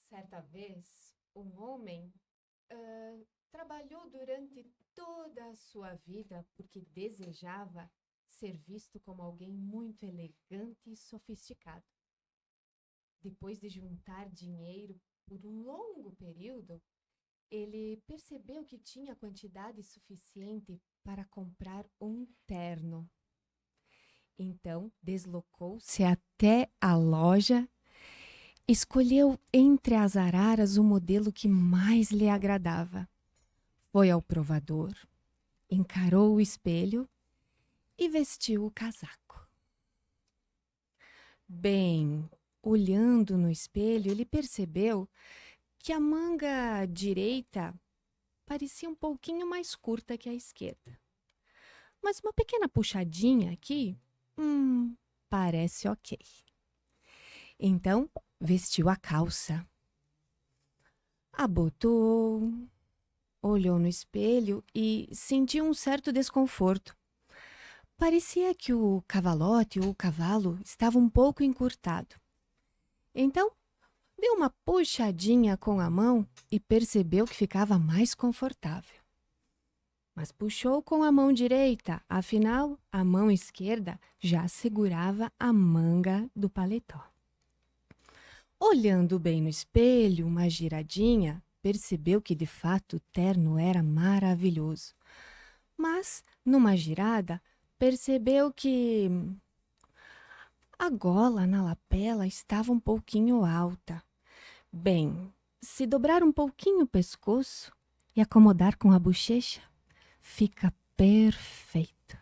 Certa vez, um homem trabalhou durante toda a sua vida porque desejava ser visto como alguém muito elegante e sofisticado. Depois de juntar dinheiro por um longo período, ele percebeu que tinha quantidade suficiente para comprar um terno. Então, deslocou-se até a loja. Escolheu entre as araras o modelo que mais lhe agradava. Foi ao provador, encarou o espelho e vestiu o casaco. Bem, olhando no espelho, ele percebeu que a manga direita parecia um pouquinho mais curta que a esquerda. Mas uma pequena puxadinha aqui, parece ok. Então, vestiu a calça. Abotoou, olhou no espelho e sentiu um certo desconforto. Parecia que o cavalote ou o cavalo estava um pouco encurtado. Então, deu uma puxadinha com a mão e percebeu que ficava mais confortável. Mas puxou com a mão direita, afinal, a mão esquerda já segurava a manga do paletó. Olhando bem no espelho, uma giradinha, percebeu que de fato o terno era maravilhoso. Mas, numa girada, percebeu que a gola na lapela estava um pouquinho alta. Bem, se dobrar um pouquinho o pescoço e acomodar com a bochecha, fica perfeito.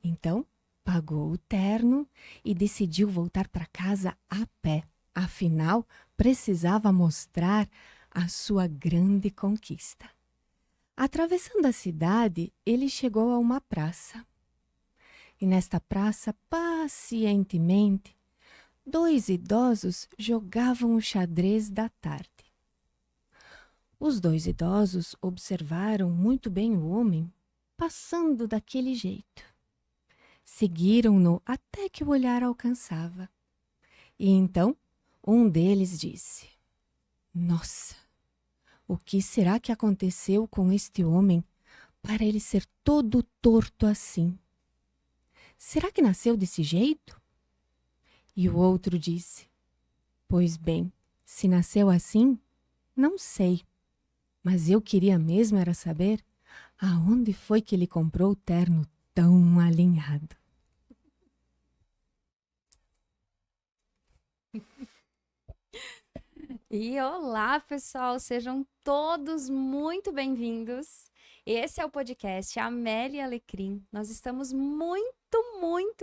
Então, pagou o terno e decidiu voltar para casa a pé. Afinal, precisava mostrar a sua grande conquista. Atravessando a cidade, ele chegou a uma praça. E nesta praça, pacientemente, 2 idosos jogavam o xadrez da tarde. Os 2 idosos observaram muito bem o homem passando daquele jeito. Seguiram-no até que o olhar alcançava. E então, um deles disse: Nossa, o que será que aconteceu com este homem para ele ser todo torto assim? Será que nasceu desse jeito? E o outro disse: Pois bem, se nasceu assim, não sei. Mas eu queria mesmo era saber aonde foi que ele comprou o terno tão alinhado. E olá, pessoal, sejam todos muito bem-vindos. Esse é o podcast Amélia Alecrim. Nós estamos muito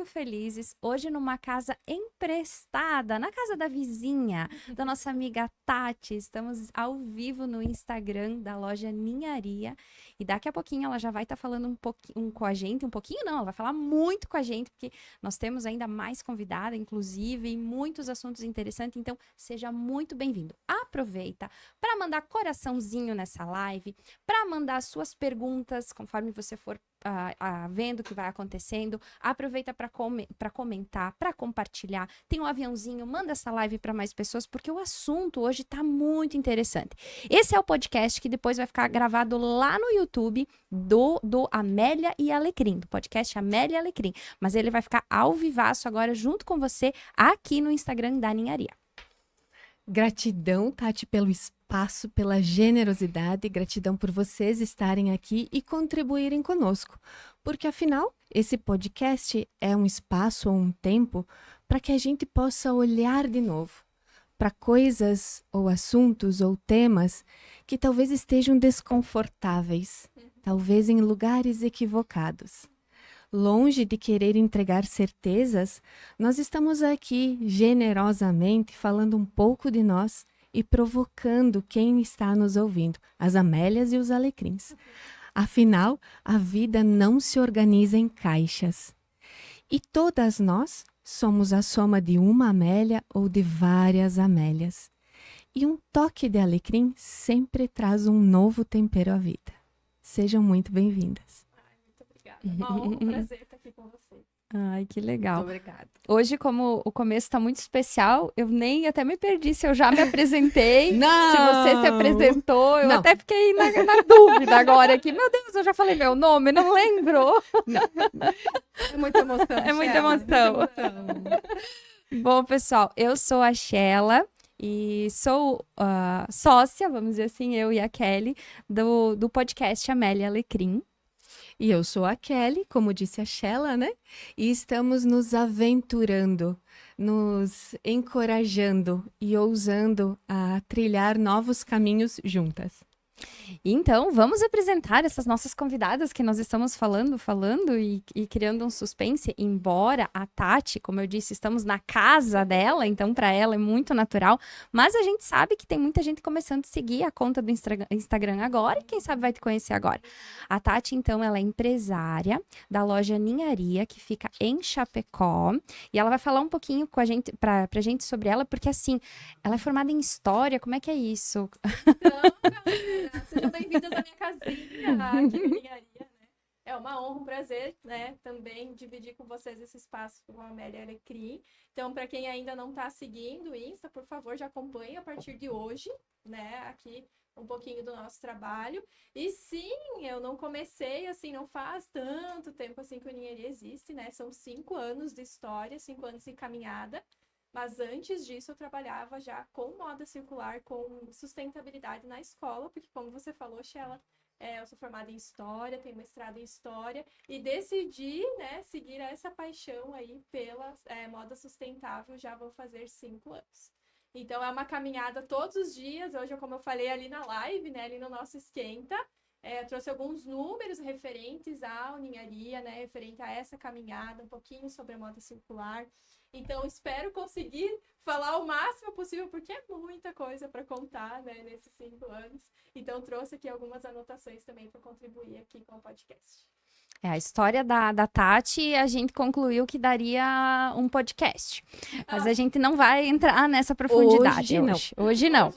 felizes hoje numa casa emprestada, na casa da vizinha, da nossa amiga Tati. Estamos ao vivo no Instagram da loja Ninharia e daqui a pouquinho ela já vai estar falando um pouquinho com a gente, um pouquinho não, ela vai falar muito com a gente, porque nós temos ainda mais convidada, inclusive, e muitos assuntos interessantes, então seja muito bem-vindo. Aproveita para mandar coraçãozinho nessa live, para mandar suas perguntas, conforme você for vendo o que vai acontecendo. Aproveita para comentar, para compartilhar. Tem um aviãozinho, manda essa live para mais pessoas, porque o assunto hoje está muito interessante. Esse é o podcast que depois vai ficar gravado lá no YouTube do Amélia e Alecrim, do podcast Amélia e Alecrim. Mas ele vai ficar ao vivaço agora junto com você aqui no Instagram da Ninharia. Gratidão, Tati, pelo espaço, pela generosidade, gratidão por vocês estarem aqui e contribuírem conosco, porque afinal, esse podcast é um espaço ou um tempo para que a gente possa olhar de novo para coisas ou assuntos ou temas que talvez estejam desconfortáveis, talvez em lugares equivocados. Longe de querer entregar certezas, nós estamos aqui generosamente falando um pouco de nós e provocando quem está nos ouvindo, as Amélias e os Alecrins. Afinal, a vida não se organiza em caixas. E todas nós somos a soma de uma Amélia ou de várias Amélias. E um toque de alecrim sempre traz um novo tempero à vida. Sejam muito bem-vindas. Uma honra, um prazer estar aqui com vocês. Ai, que legal. Muito obrigada. Hoje, como o começo está muito especial, eu nem até me perdi se eu já me apresentei, Não! se você se apresentou. Eu Não. até fiquei na dúvida agora aqui. Meu Deus, eu já falei meu nome, não lembro. É muita emoção. É muita Sheila, emoção. Bom, pessoal, eu sou a Sheila e sou sócia, vamos dizer assim, eu e a Kelly, do podcast Amélia Alecrim. E eu sou a Kelly, como disse a Sheila, né? E estamos nos aventurando, nos encorajando e ousando a trilhar novos caminhos juntas. Então, vamos apresentar essas nossas convidadas que nós estamos falando e criando um suspense, embora a Tati, como eu disse, estamos na casa dela, então para ela é muito natural, mas a gente sabe que tem muita gente começando a seguir a conta do Instagram agora e quem sabe vai te conhecer agora. A Tati, então, ela é empresária da loja Ninharia, que fica em Chapecó, e ela vai falar um pouquinho com a gente, pra gente sobre ela, porque assim, ela é formada em História, como é que é isso? Então, galera, sejam bem-vindas à minha casinha, aqui na Ninharia, né? É uma honra, um prazer, né, também dividir com vocês esse espaço com a Amélia Alecrim. Então, para quem ainda não está seguindo o Insta, por favor, já acompanhe a partir de hoje, né, aqui um pouquinho do nosso trabalho. E sim, eu não comecei, assim, não faz tanto tempo assim que o Ninharia existe, né? São 5 anos de história, 5 anos de caminhada. Mas antes disso, eu trabalhava já com moda circular, com sustentabilidade na escola, porque como você falou, Sheila, eu sou formada em História, tenho mestrado em História, e decidi, né, seguir essa paixão aí pela moda sustentável, já vou fazer 5 anos. Então, é uma caminhada todos os dias, hoje, como eu falei ali na live, né, ali no nosso Esquenta, eu trouxe alguns números referentes à Ninharia, né, referente a essa caminhada, um pouquinho sobre a moda circular. Então, espero conseguir falar o máximo possível, porque é muita coisa para contar, né, nesses 5 anos. Então, trouxe aqui algumas anotações também para contribuir aqui com o podcast. A história da Tati, a gente concluiu que daria um podcast. Mas a gente não vai entrar nessa profundidade hoje. Hoje não.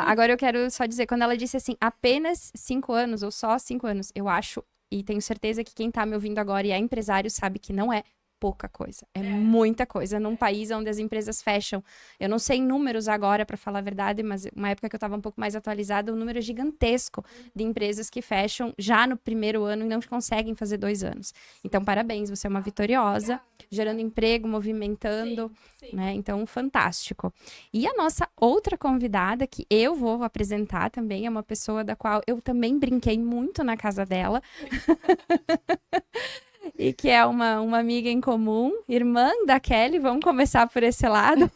Agora eu quero só dizer, quando ela disse assim, apenas 5 anos ou só 5 anos, eu acho, e tenho certeza que quem tá me ouvindo agora e é empresário sabe que não é pouca coisa, é muita coisa num país onde as empresas fecham. Eu não sei em números agora, para falar a verdade, mas uma época que eu estava um pouco mais atualizada, um número gigantesco de empresas que fecham já no primeiro ano e não conseguem fazer 2 anos. Então, parabéns, você é uma vitoriosa, gerando emprego, movimentando, sim. né? Então, fantástico. E a nossa outra convidada, que eu vou apresentar também, é uma pessoa da qual eu também brinquei muito na casa dela. E que é uma amiga em comum, irmã da Kelly, vamos começar por esse lado.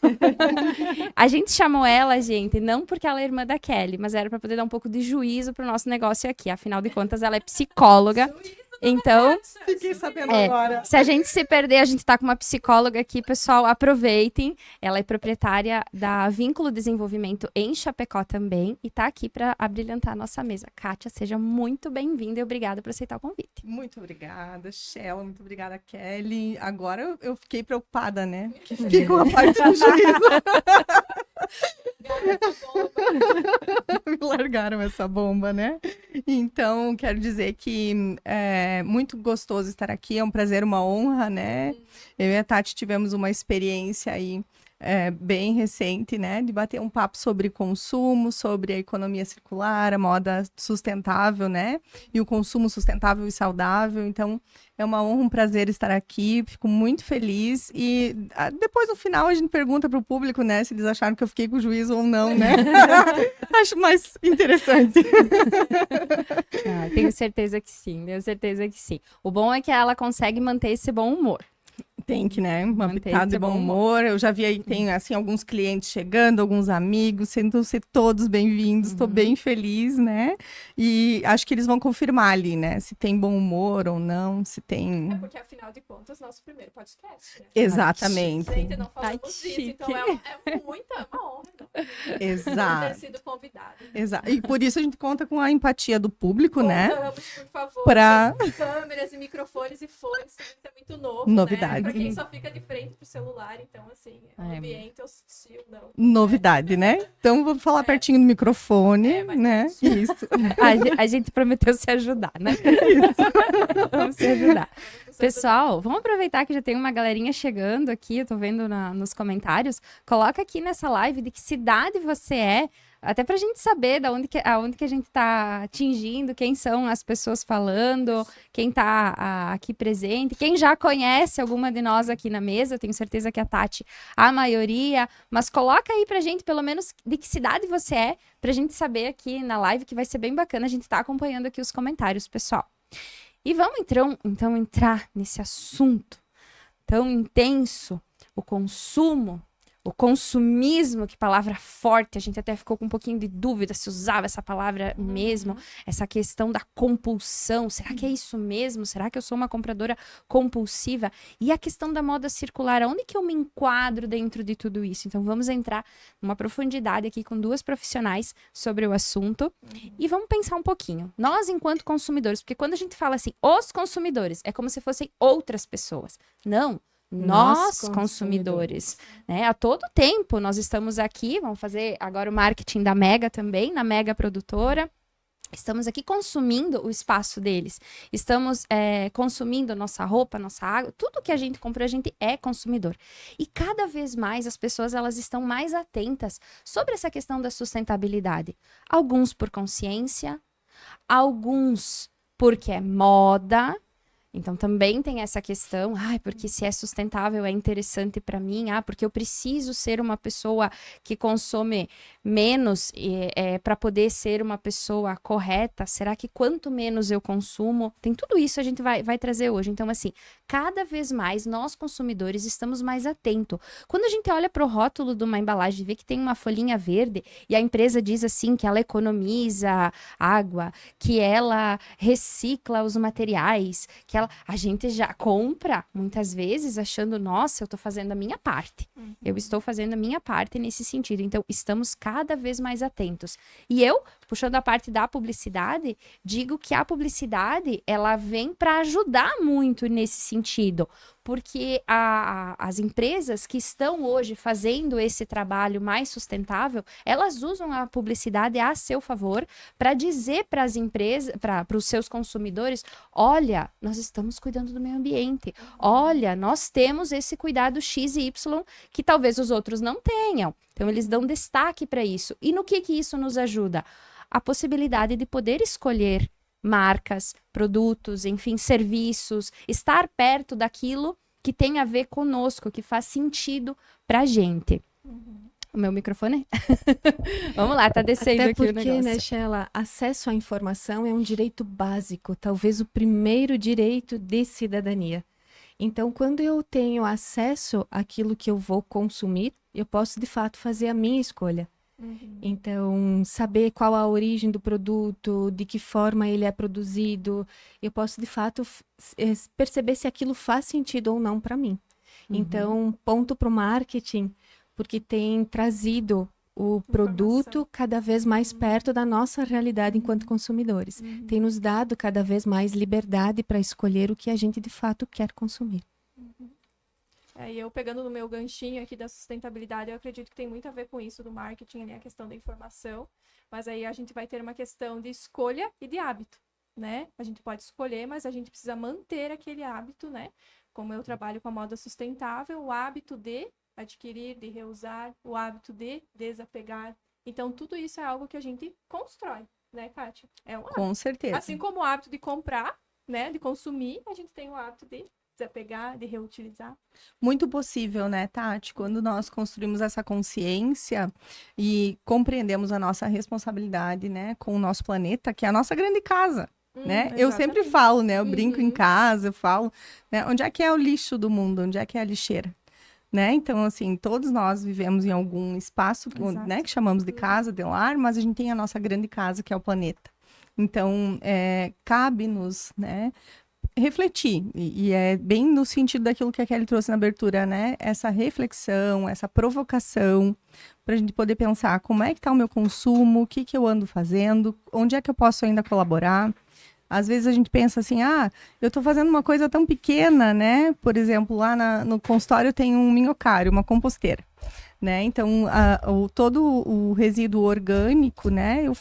A gente chamou ela, gente, não porque ela é irmã da Kelly, mas era para poder dar um pouco de juízo pro nosso negócio aqui. Afinal de contas, ela é psicóloga. Então, Fiquei sabendo agora. se a gente se perder, a gente tá com uma psicóloga aqui, pessoal, aproveitem. Ela é proprietária da Vínculo Desenvolvimento em Chapecó também e tá aqui para abrilhantar a nossa mesa. Kátia, seja muito bem-vinda e obrigada por aceitar o convite. Muito obrigada, Sheila. Muito obrigada, Kelly. Agora eu fiquei preocupada, né? Fiquei com a parte do juízo. Me largaram essa bomba, né? Então, quero dizer que é muito gostoso estar aqui, é um prazer, uma honra, né? Eu e a Tati tivemos uma experiência aí bem recente, né? De bater um papo sobre consumo, sobre a economia circular, a moda sustentável, né? E o consumo sustentável e saudável. Então, é uma honra, um prazer estar aqui, fico muito feliz. E depois, no final, a gente pergunta para o público, né? Se eles acharam que eu fiquei com juízo ou não, né? Acho mais interessante. Tenho certeza que sim, tenho certeza que sim. O bom é que ela consegue manter esse bom humor. Tem que, né? Uma Manter pitada de esse bom bom humor. Eu já vi aí, tem assim, alguns clientes chegando, alguns amigos, sendo ser todos bem-vindos. Estou bem feliz, né? E acho que eles vão confirmar ali, né? Se tem bom humor ou não, se tem... É porque, afinal de contas, nosso primeiro podcast, né? Exatamente. Gente, não falamos Ai, disso, chique. então é uma honra ter Exato. sido convidada. Exato. E por isso a gente conta com a empatia do público, né? Contamos, por favor, Pra- com câmeras e microfones e fones, isso é muito novo, Novidade. né? quem só fica de frente pro celular, então, assim, o ambiente hostil, não. Novidade, né? Então, vou falar pertinho do microfone, né? Isso. A gente prometeu se ajudar, né? Vamos se ajudar. Pessoal, vamos aproveitar que já tem uma galerinha chegando aqui, eu tô vendo nos comentários. Coloca aqui nessa live de que cidade você é, até pra gente saber aonde que a gente tá atingindo, quem são as pessoas falando, quem tá aqui presente, quem já conhece alguma de nós aqui na mesa, eu tenho certeza que a Tati, a maioria, mas coloca aí pra gente, pelo menos, de que cidade você é, pra gente saber aqui na live, que vai ser bem bacana, a gente tá acompanhando aqui os comentários, pessoal. E vamos então entrar nesse assunto tão intenso, o consumo, o consumismo, que palavra forte, a gente até ficou com um pouquinho de dúvida se usava essa palavra mesmo, essa questão da compulsão, será que é isso mesmo? Será que eu sou uma compradora compulsiva? E a questão da moda circular, onde que eu me enquadro dentro de tudo isso? Então vamos entrar numa profundidade aqui com 2 profissionais sobre o assunto e vamos pensar um pouquinho. Nós, enquanto consumidores, porque quando a gente fala assim, os consumidores, é como se fossem outras pessoas. Não. Nós, consumidores, né? A todo tempo nós estamos aqui, vamos fazer agora o marketing da Mega também, na Mega Produtora. Estamos aqui consumindo o espaço deles. Estamos consumindo nossa roupa, nossa água. Tudo que a gente comprou, a gente é consumidor. E cada vez mais as pessoas elas estão mais atentas sobre essa questão da sustentabilidade. Alguns por consciência, alguns porque é moda. Então, também tem essa questão, porque se é sustentável é interessante para mim, porque eu preciso ser uma pessoa que consome menos para poder ser uma pessoa correta. Será que quanto menos eu consumo? Tem tudo isso a gente vai trazer hoje. Então, assim, cada vez mais nós consumidores estamos mais atentos. Quando a gente olha para o rótulo de uma embalagem e vê que tem uma folhinha verde e a empresa diz assim que ela economiza água, que ela recicla os materiais, que a gente já compra, muitas vezes, achando, nossa, eu estou fazendo a minha parte. Eu estou fazendo a minha parte nesse sentido. Então, estamos cada vez mais atentos. E eu, puxando a parte da publicidade, digo que a publicidade, ela vem para ajudar muito nesse sentido. Porque as empresas que estão hoje fazendo esse trabalho mais sustentável, elas usam a publicidade a seu favor para dizer para as empresas, para os seus consumidores, olha, nós estamos cuidando do meio ambiente. Olha, nós temos esse cuidado X e Y que talvez os outros não tenham. Então, eles dão destaque para isso. E no que isso nos ajuda? A possibilidade de poder escolher marcas, produtos, enfim, serviços, estar perto daquilo que tem a ver conosco, que faz sentido pra gente. O meu microfone? Vamos lá, tá descendo Até aqui o porque, negócio. né, Sheila, acesso à informação é um direito básico, talvez o primeiro direito de cidadania. Então, quando eu tenho acesso àquilo que eu vou consumir, eu posso, de fato, fazer a minha escolha. Então, saber qual a origem do produto, de que forma ele é produzido, eu posso, de fato, perceber se aquilo faz sentido ou não para mim. Então, ponto para o marketing, porque tem trazido o produto cada vez mais perto da nossa realidade enquanto consumidores. Tem nos dado cada vez mais liberdade para escolher o que a gente, de fato, quer consumir. E eu pegando no meu ganchinho aqui da sustentabilidade, eu acredito que tem muito a ver com isso do marketing, né? A questão da informação, mas aí a gente vai ter uma questão de escolha e de hábito, né? A gente pode escolher, mas a gente precisa manter aquele hábito, né? Como eu trabalho com a moda sustentável, o hábito de adquirir, de reusar, o hábito de desapegar. Então, tudo isso é algo que a gente constrói, né, Kátia? É um hábito. Com certeza. Assim como o hábito de comprar, né, de consumir, a gente tem o hábito de desapegar, de reutilizar. Muito possível, né, Tati? Quando nós construímos essa consciência e compreendemos a nossa responsabilidade, né, com o nosso planeta, que é a nossa grande casa, né? Eu sempre falo, né, eu brinco em casa, eu falo, né, onde é que é o lixo do mundo? Onde é que é a lixeira? Né? Então, assim, todos nós vivemos em algum espaço, né, que chamamos de casa, de lar, mas a gente tem a nossa grande casa, que é o planeta. Então, cabe-nos, né, refletir, e é bem no sentido daquilo que a Kelly trouxe na abertura, né? Essa reflexão, essa provocação, para a gente poder pensar como é que está o meu consumo, o que eu ando fazendo, onde é que eu posso ainda colaborar, Às vezes a gente pensa assim, eu estou fazendo uma coisa tão pequena, né? Por exemplo, lá no consultório tem um minhocário, uma composteira, né? Então, todo o resíduo orgânico, né? Eu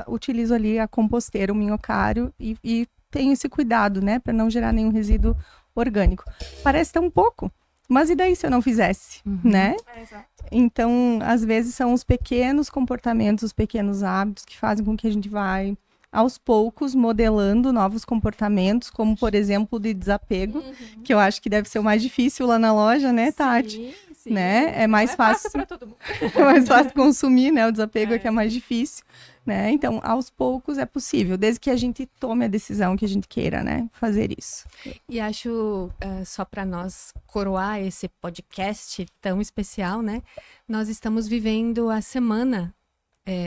utilizo ali a composteira, o minhocário e tenho esse cuidado, né? Para não gerar nenhum resíduo orgânico. Parece tão pouco, mas e daí se eu não fizesse, né? Exato. Então, às vezes são os pequenos comportamentos, os pequenos hábitos que fazem com que a gente vai aos poucos modelando novos comportamentos, como por exemplo de desapego, que eu acho que deve ser o mais difícil lá na loja, né, Tati? Sim. Né? É mais fácil para todo mundo. é mais fácil consumir, né? O desapego é que é mais difícil, né? Então, aos poucos é possível, desde que a gente tome a decisão que a gente queira, né? Fazer isso. E acho, só para nós coroar esse podcast tão especial, né? Nós estamos vivendo a semana,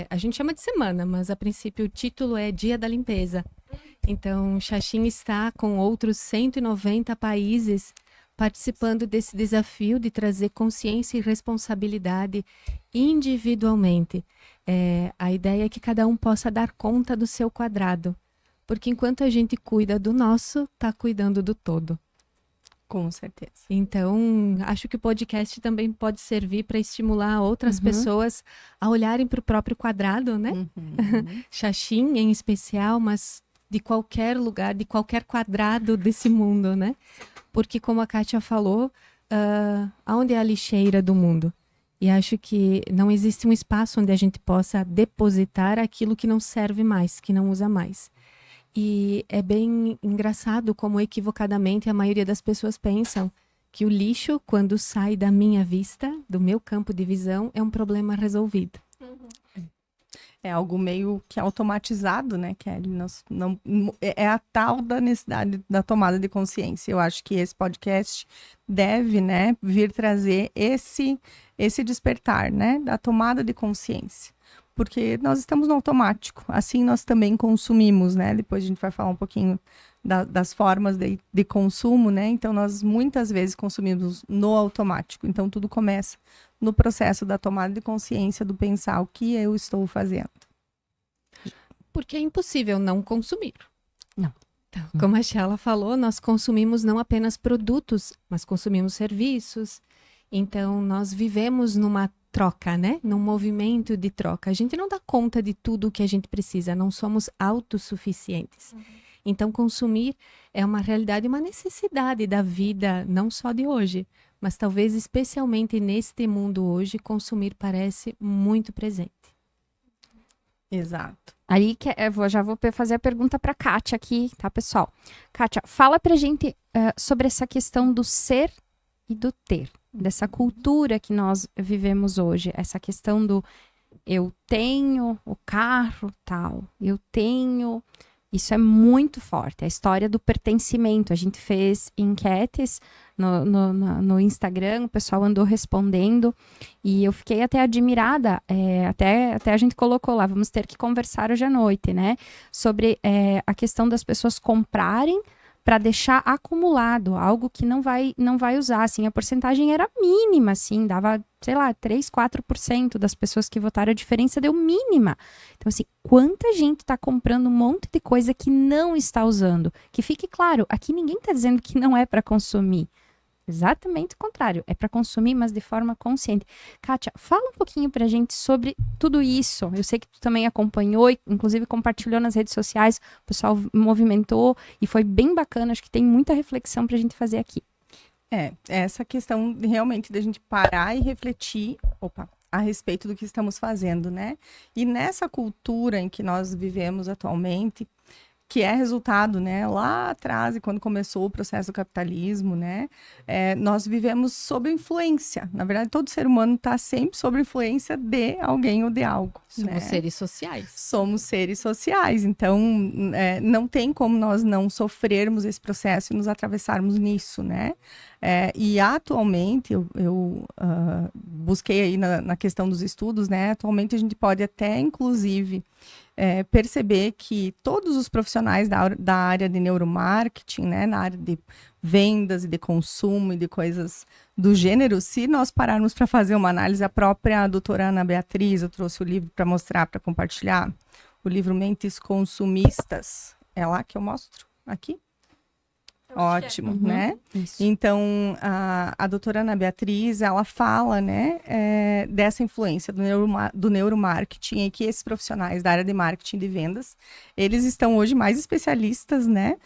a gente chama de semana, mas a princípio o título é Dia da Limpeza. Então, Xaxim está com outros 190 países participando desse desafio de trazer consciência e responsabilidade individualmente. A ideia é que cada um possa dar conta do seu quadrado, porque enquanto a gente cuida do nosso, está cuidando do todo. Com certeza. Então, acho que o podcast também pode servir para estimular outras pessoas a olharem para o próprio quadrado, né? Xaxim em especial, mas de qualquer lugar, de qualquer quadrado desse mundo, né? Porque, como a Kátia falou, aonde é a lixeira do mundo? E acho que não existe um espaço onde a gente possa depositar aquilo que não serve mais, que não usa mais. E é bem engraçado como equivocadamente a maioria das pessoas pensam que o lixo, quando sai da minha vista, do meu campo de visão, é um problema resolvido. É algo meio que automatizado, né, Kelly? É a tal da necessidade da tomada de consciência. Eu acho que esse podcast deve, né, vir trazer esse despertar, né, da tomada de consciência. Porque nós estamos no automático, assim nós também consumimos, né? Depois a gente vai falar um pouquinho das formas de consumo, né? Então nós muitas vezes consumimos no automático. Então tudo começa no processo da tomada de consciência, do pensar o que eu estou fazendo. Porque é impossível não consumir. Não. Então, como a Sheila falou, nós consumimos não apenas produtos, mas consumimos serviços. Então nós vivemos numa troca, né? Num movimento de troca. A gente não dá conta de tudo o que a gente precisa, não somos autossuficientes. Então, consumir é uma realidade, uma necessidade da vida, não só de hoje, mas talvez especialmente neste mundo hoje, consumir parece muito presente. Exato. Aí já vou fazer a pergunta para a Kátia aqui, tá, pessoal? Kátia, fala pra gente sobre essa questão do ser e do ter, dessa cultura que nós vivemos hoje, essa questão do eu tenho o carro tal, eu tenho... Isso é muito forte, a história do pertencimento. A gente fez enquetes no Instagram, o pessoal andou respondendo e eu fiquei até admirada, até a gente colocou lá, vamos ter que conversar hoje à noite, né? Sobre a questão das pessoas comprarem para deixar acumulado, algo que não vai usar, assim, a porcentagem era mínima, assim, dava, sei lá, 3, 4% das pessoas que votaram, a diferença deu mínima. Então, assim, quanta gente está comprando um monte de coisa que não está usando? Que fique claro, aqui ninguém está dizendo que não é para consumir. Exatamente o contrário, é para consumir, mas de forma consciente. Kátia, fala um pouquinho pra gente sobre tudo isso. Eu sei que tu também acompanhou e inclusive compartilhou nas redes sociais, o pessoal movimentou e foi bem bacana, acho que tem muita reflexão pra gente fazer aqui. Essa questão realmente da gente parar e refletir, a respeito do que estamos fazendo, né? E nessa cultura em que nós vivemos atualmente, que é resultado, né, lá atrás, quando começou o processo do capitalismo, né, nós vivemos sob influência. Na verdade, todo ser humano está sempre sob influência de alguém ou de algo. Somos seres sociais. Somos seres sociais, então não tem como nós não sofrermos esse processo e nos atravessarmos nisso, né? E atualmente, eu busquei aí na questão dos estudos, né, atualmente a gente pode até, inclusive, perceber que todos os profissionais da área de neuromarketing, né, na área de vendas e de consumo e de coisas do gênero, se nós pararmos para fazer uma análise, a própria doutora Ana Beatriz, eu trouxe o livro para mostrar, para compartilhar, o livro Mentes Consumistas, É lá que eu mostro? Aqui? Eu acho que Ótimo, Uhum. né? Isso. Então, a doutora Ana Beatriz, ela fala, né, dessa influência do neuromarketing e que esses profissionais da área de marketing e de vendas, eles estão hoje mais especialistas, né,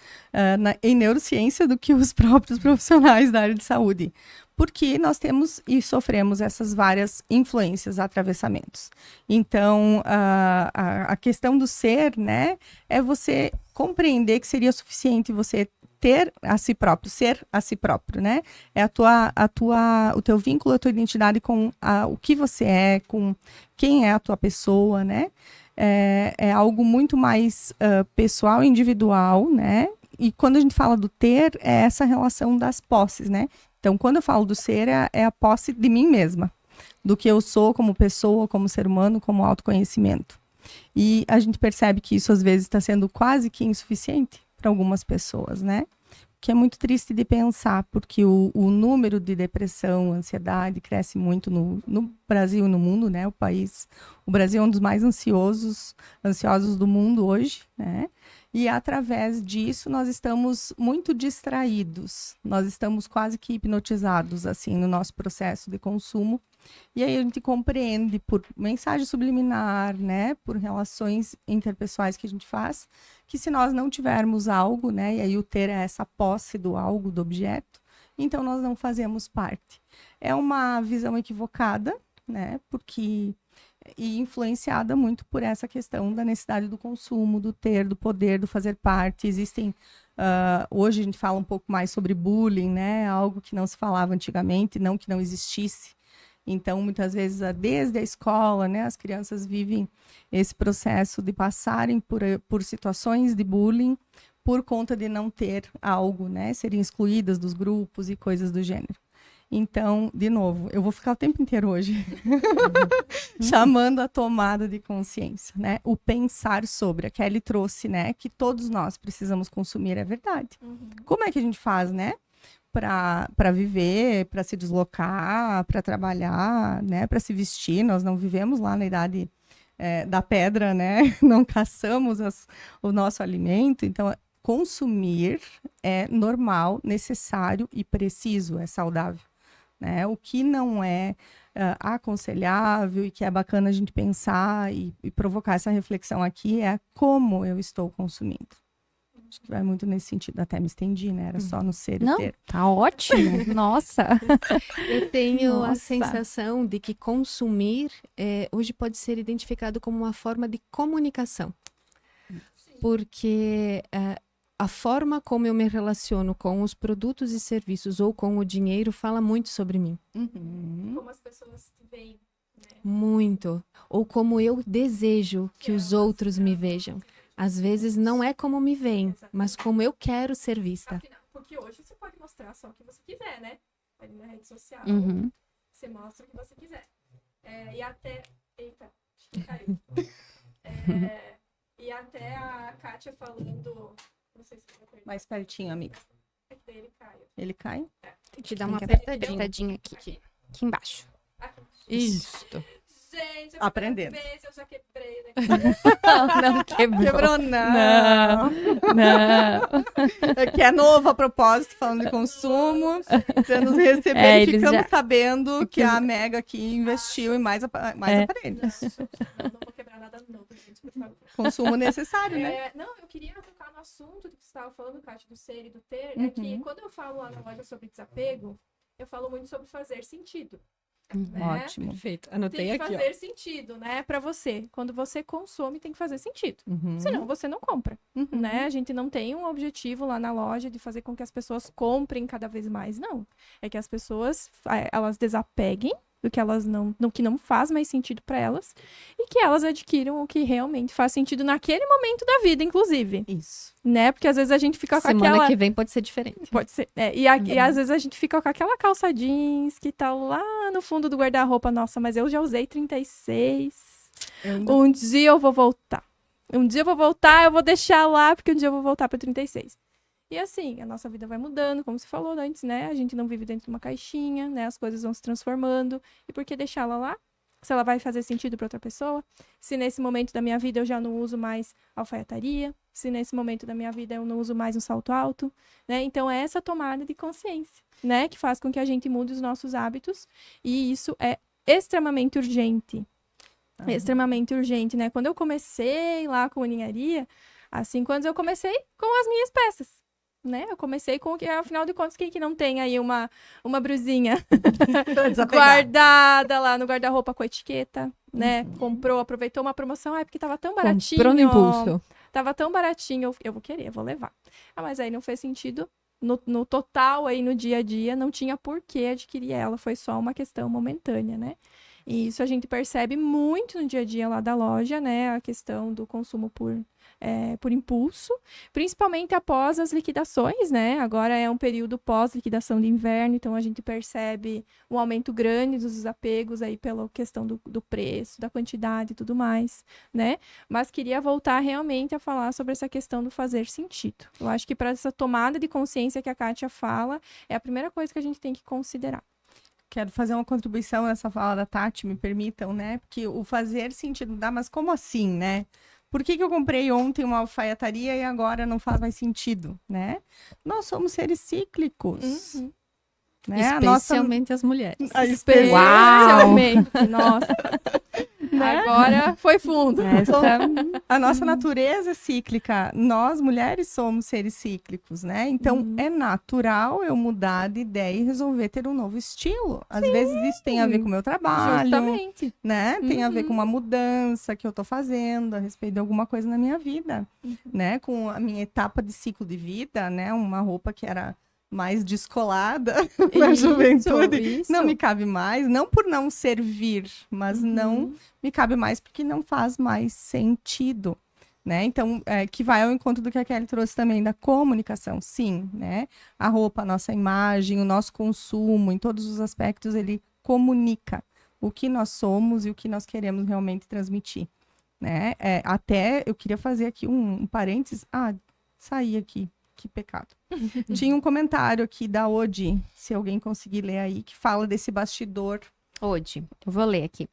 em neurociência do que os próprios profissionais da área de saúde. Porque nós temos e sofremos essas várias influências, atravessamentos. Então, a questão do ser, né, é você compreender que seria suficiente você ter a si próprio, ser a si próprio, né? É o teu vínculo, a tua identidade com o que você é, com quem é a tua pessoa, né? É algo muito mais pessoal, individual, né? E quando a gente fala do ter, é essa relação das posses, né? Então, quando eu falo do ser, é a posse de mim mesma, do que eu sou como pessoa, como ser humano, como autoconhecimento. E a gente percebe que isso, às vezes, está sendo quase que insuficiente para algumas pessoas, né? Que é muito triste de pensar, porque o número de depressão, ansiedade cresce muito no Brasil e no mundo, né? O Brasil é um dos mais ansiosos do mundo hoje, né? E através disso nós estamos muito distraídos, nós estamos quase que hipnotizados, assim, no nosso processo de consumo. E aí a gente compreende por mensagem subliminar, né, por relações interpessoais que a gente faz, que se nós não tivermos algo, né, e aí o ter é essa posse do algo, do objeto, então nós não fazemos parte. É uma visão equivocada, né, e influenciada muito por essa questão da necessidade do consumo, do ter, do poder, do fazer parte. Existem hoje a gente fala um pouco mais sobre bullying, né, algo que não se falava antigamente, não que não existisse. Então, muitas vezes, desde a escola, né, as crianças vivem esse processo de passarem por situações de bullying por conta de não ter algo, né, serem excluídas dos grupos e coisas do gênero. Então, de novo, eu vou ficar o tempo inteiro hoje chamando a tomada de consciência, né? O pensar sobre. A Kelly trouxe, né, que todos nós precisamos consumir, é verdade. Como é que a gente faz, né? Para viver, para se deslocar, para trabalhar, né, para se vestir. Nós não vivemos lá na idade da pedra, né? Não caçamos o nosso alimento. Então, consumir é normal, necessário e preciso, é saudável, né? O que não é aconselhável e que é bacana a gente pensar e provocar essa reflexão aqui é como eu estou consumindo. Acho que vai muito nesse sentido. Até me estendi, né? Era só no ser e Não, ter. tá ótimo. Nossa. Eu tenho a Nossa. sensação de que consumir hoje pode ser identificado como uma forma de comunicação. Porque a forma como eu me relaciono com os produtos e serviços ou com o dinheiro fala muito sobre mim. Como as pessoas veem, né? Muito. Ou como eu desejo que os outros me vejam. Às vezes não é como me veem, mas como eu quero ser vista. Afinal, porque hoje você pode mostrar só o que você quiser, né? Ali na rede social. Uhum. Você mostra o que você quiser. E até... Eita, acho que caiu. E até a Kátia falando... Não sei se vai perder. Mais pertinho, amiga. É que daí ele cai. Ele cai? Tem que dar uma Tem que apertadinha. apertadinha aqui embaixo. Aqui. Isto. Gente, eu Aprendendo. Vez, eu já quebrei, né? Não quebrou. Quebrou, não. Não. Que é novo a propósito, falando de consumo. Para nos receber, eles ficamos já- sabendo que a Mega aqui investiu em mais aparelhos. Não vou quebrar nada novo, gente, por favor. Consumo necessário, né? Não, eu queria tocar no assunto que você estava falando, Kátia, do ser e do ter. É que quando eu falo lá na loja sobre desapego, eu falo muito sobre fazer sentido. Né? Ótimo. Perfeito. Tem que fazer sentido, né, pra você. Quando você consome, tem que fazer sentido. Senão, você não compra, né? A gente não tem um objetivo lá na loja de fazer com que as pessoas comprem cada vez mais, não. É que as pessoas, elas desapeguem do que elas do que não faz mais sentido pra elas e que elas adquiram o que realmente faz sentido naquele momento da vida, inclusive, Isso. né? Porque às vezes a gente fica com Semana aquela... que vem pode ser diferente. Pode ser. E às vezes a gente fica com aquela calça jeans que tá lá no fundo do guarda-roupa. Nossa, mas eu já usei 36. Um dia eu vou voltar. Eu vou deixar lá, porque um dia eu vou voltar pra 36. E assim, a nossa vida vai mudando, como você falou antes, né? A gente não vive dentro de uma caixinha, né? As coisas vão se transformando. E por que deixá-la lá? se ela vai fazer sentido para outra pessoa, se nesse momento da minha vida eu já não uso mais alfaiataria, se nesse momento da minha vida eu não uso mais um salto alto, né? Então é essa tomada de consciência, né, que faz com que a gente mude os nossos hábitos, e isso é extremamente urgente. Extremamente urgente, né? Quando eu comecei lá com a ninharia, há 5 anos eu comecei com as minhas peças, né? Eu comecei com o que, afinal de contas, quem que não tem aí uma brusinha guardada lá no guarda-roupa com etiqueta, né? Comprou, aproveitou uma promoção, porque tava tão baratinho. Comprou no impulso. Tava tão baratinho, eu vou querer, vou levar. Mas aí não fez sentido. No total, aí no dia a dia, não tinha por que adquirir ela, foi só uma questão momentânea, né? E isso a gente percebe muito no dia a dia lá da loja, né? A questão do consumo por impulso, principalmente após as liquidações, né? Agora é um período pós-liquidação de inverno, então a gente percebe um aumento grande dos desapegos aí pela questão do preço, da quantidade e tudo mais, né? Mas queria voltar realmente a falar sobre essa questão do fazer sentido. Eu acho que para essa tomada de consciência que a Kátia fala, é a primeira coisa que a gente tem que considerar. Quero fazer uma contribuição nessa fala da Tati, me permitam, né? Porque o fazer sentido dá, mas como assim, né? Por que eu comprei ontem uma alfaiataria e agora não faz mais sentido, né? Nós somos seres cíclicos. Né? Especialmente as mulheres. Especialmente. Nossa. Né? Agora foi fundo. A nossa natureza é cíclica. Nós, mulheres, somos seres cíclicos, né? Então, é natural eu mudar de ideia e resolver ter um novo estilo. Às vezes, isso tem a ver com o meu trabalho. Justamente. Né? Tem a ver com uma mudança que eu tô fazendo a respeito de alguma coisa na minha vida. Né? Com a minha etapa de ciclo de vida, né? Uma roupa que era mais descolada na juventude, não me cabe mais, não por não servir, mas não me cabe mais porque não faz mais sentido, né? Então, que vai ao encontro do que a Kelly trouxe também da comunicação, sim, né? A roupa, a nossa imagem, o nosso consumo, em todos os aspectos, ele comunica o que nós somos e o que nós queremos realmente transmitir, né? Até eu queria fazer aqui um parênteses, saí aqui. Que pecado. Tinha um comentário aqui da Odi, se alguém conseguir ler aí, que fala desse bastidor. Odi, eu vou ler aqui.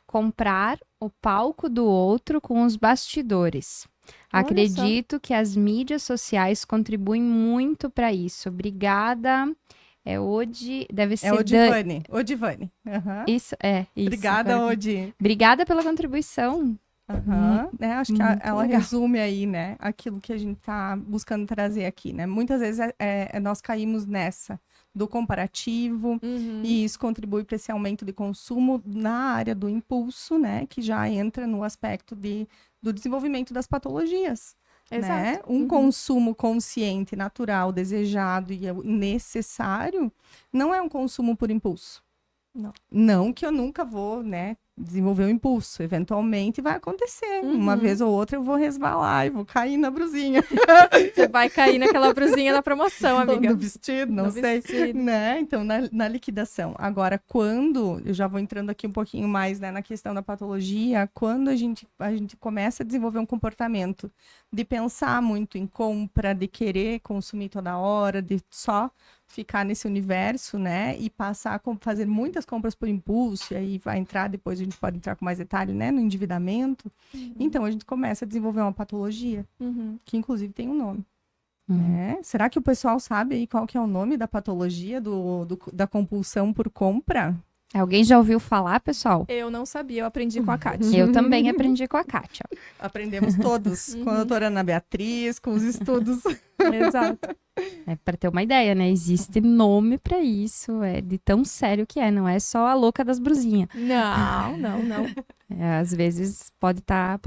Comprar o palco do outro com os bastidores. Acredito que as mídias sociais contribuem muito para isso. Obrigada. É Odi, deve ser... Odivane. Isso. Obrigada, Odi. Obrigada pela contribuição. Acho que ela resume aí, né, aquilo que a gente tá buscando trazer aqui, né? Muitas vezes nós caímos nessa do comparativo e isso contribui para esse aumento de consumo na área do impulso, né, que já entra no aspecto do desenvolvimento das patologias. Né? Um consumo consciente, natural, desejado e necessário não é um consumo por impulso. Não que eu nunca vou, né, desenvolver o impulso. Eventualmente vai acontecer. Uma vez ou outra eu vou resvalar e vou cair na brusinha. Você vai cair naquela brusinha da promoção, amiga. No vestido, não sei. Né? Então, na liquidação. Agora, quando... Eu já vou entrando aqui um pouquinho mais, né, na questão da patologia. Quando a gente começa a desenvolver um comportamento de pensar muito em compra, de querer consumir toda hora, de só ficar nesse universo, né, e passar a fazer muitas compras por impulso, e aí vai entrar, depois a gente pode entrar com mais detalhe, né, no endividamento. Então, a gente começa a desenvolver uma patologia, que inclusive tem um nome. Né? Será que o pessoal sabe aí qual que é o nome da patologia da compulsão por compra? Alguém já ouviu falar, pessoal? Eu não sabia, eu aprendi com a Kátia. Eu também aprendi com a Kátia. Aprendemos todos, com a doutora Ana Beatriz, com os estudos. Exato. Para ter uma ideia, né? Existe nome para isso, é de tão sério que é, não é só a louca das brusinhas. Não. Às vezes pode tá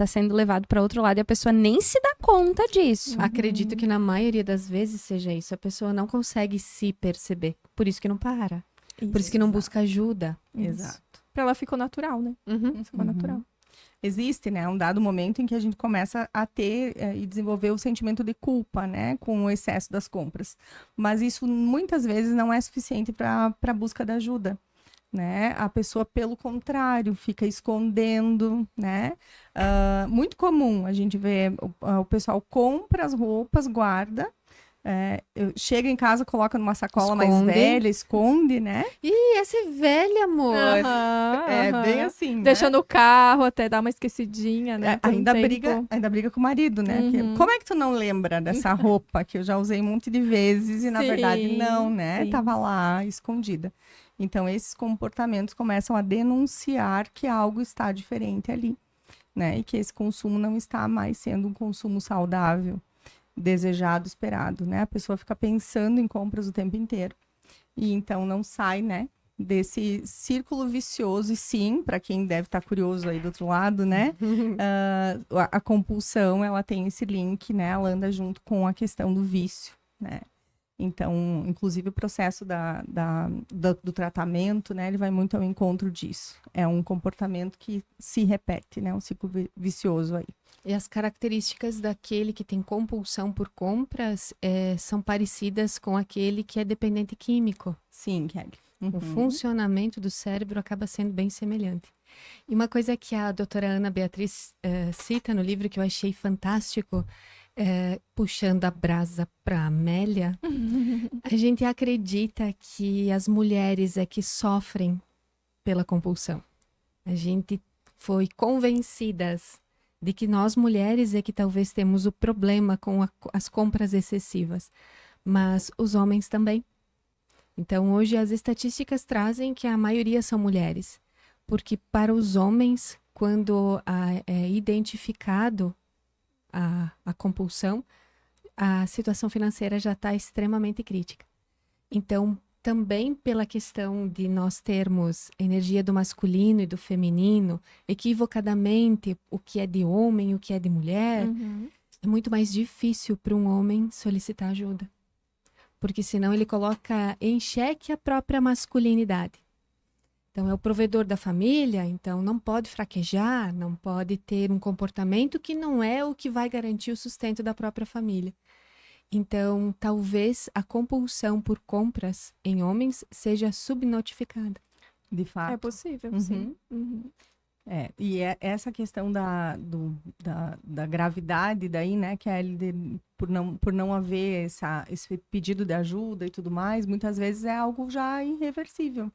sendo levado para outro lado e a pessoa nem se dá conta disso. Acredito que na maioria das vezes seja isso. A pessoa não consegue se perceber. Por isso que não para. Por isso que não busca ajuda. Exato. Pra ela ficou natural, né? Ficou natural. Existe, né, um dado momento em que a gente começa a ter e desenvolver o sentimento de culpa, né, com o excesso das compras. Mas isso muitas vezes não é suficiente para a busca da ajuda, né? A pessoa, pelo contrário, fica escondendo, né? Muito comum a gente ver o pessoal compra as roupas, guarda, Chega em casa, coloca numa sacola mais Esconde. velha, esconde, né? Ih, essa é velha, amor. É bem assim, né? Deixa no carro até dar uma esquecidinha, né? por um Ainda tempo. briga com o marido, né? Como é que tu não lembra dessa roupa que eu já usei um monte de vezes e na verdade Sim, não, né? sim. Tava lá escondida. Então esses comportamentos começam a denunciar que algo está diferente ali, né? E que esse consumo não está mais sendo um consumo saudável, desejado, esperado, né? A pessoa fica pensando em compras o tempo inteiro e então não sai, né? Desse círculo vicioso. E sim, para quem deve estar curioso aí do outro lado, né? A compulsão, ela tem esse link, né? Ela anda junto com a questão do vício, né? Então, inclusive o processo do tratamento, né? Ele vai muito ao encontro disso. É um comportamento que se repete, né? Um ciclo vicioso aí. E as características daquele que tem compulsão por compras são parecidas com aquele que é dependente químico. Sim, Kelly. O funcionamento do cérebro acaba sendo bem semelhante. E uma coisa que a doutora Ana Beatriz cita no livro que eu achei fantástico, puxando a brasa para Amélia, a gente acredita que as mulheres é que sofrem pela compulsão. A gente foi convencidas de que nós mulheres é que talvez temos o problema com as compras excessivas, mas os homens também. Então, hoje as estatísticas trazem que a maioria são mulheres, porque para os homens, quando é identificado a compulsão, a situação financeira já está extremamente crítica. Então, também pela questão de nós termos energia do masculino e do feminino, equivocadamente o que é de homem e o que é de mulher, é muito mais difícil para um homem solicitar ajuda. Porque senão ele coloca em xeque a própria masculinidade. Então, é o provedor da família, então não pode fraquejar, não pode ter um comportamento que não é o que vai garantir o sustento da própria família. Então, talvez a compulsão por compras em homens seja subnotificada. De fato. É possível, sim. E essa questão da gravidade daí, né, que é por não haver esse pedido de ajuda e tudo mais, muitas vezes é algo já irreversível,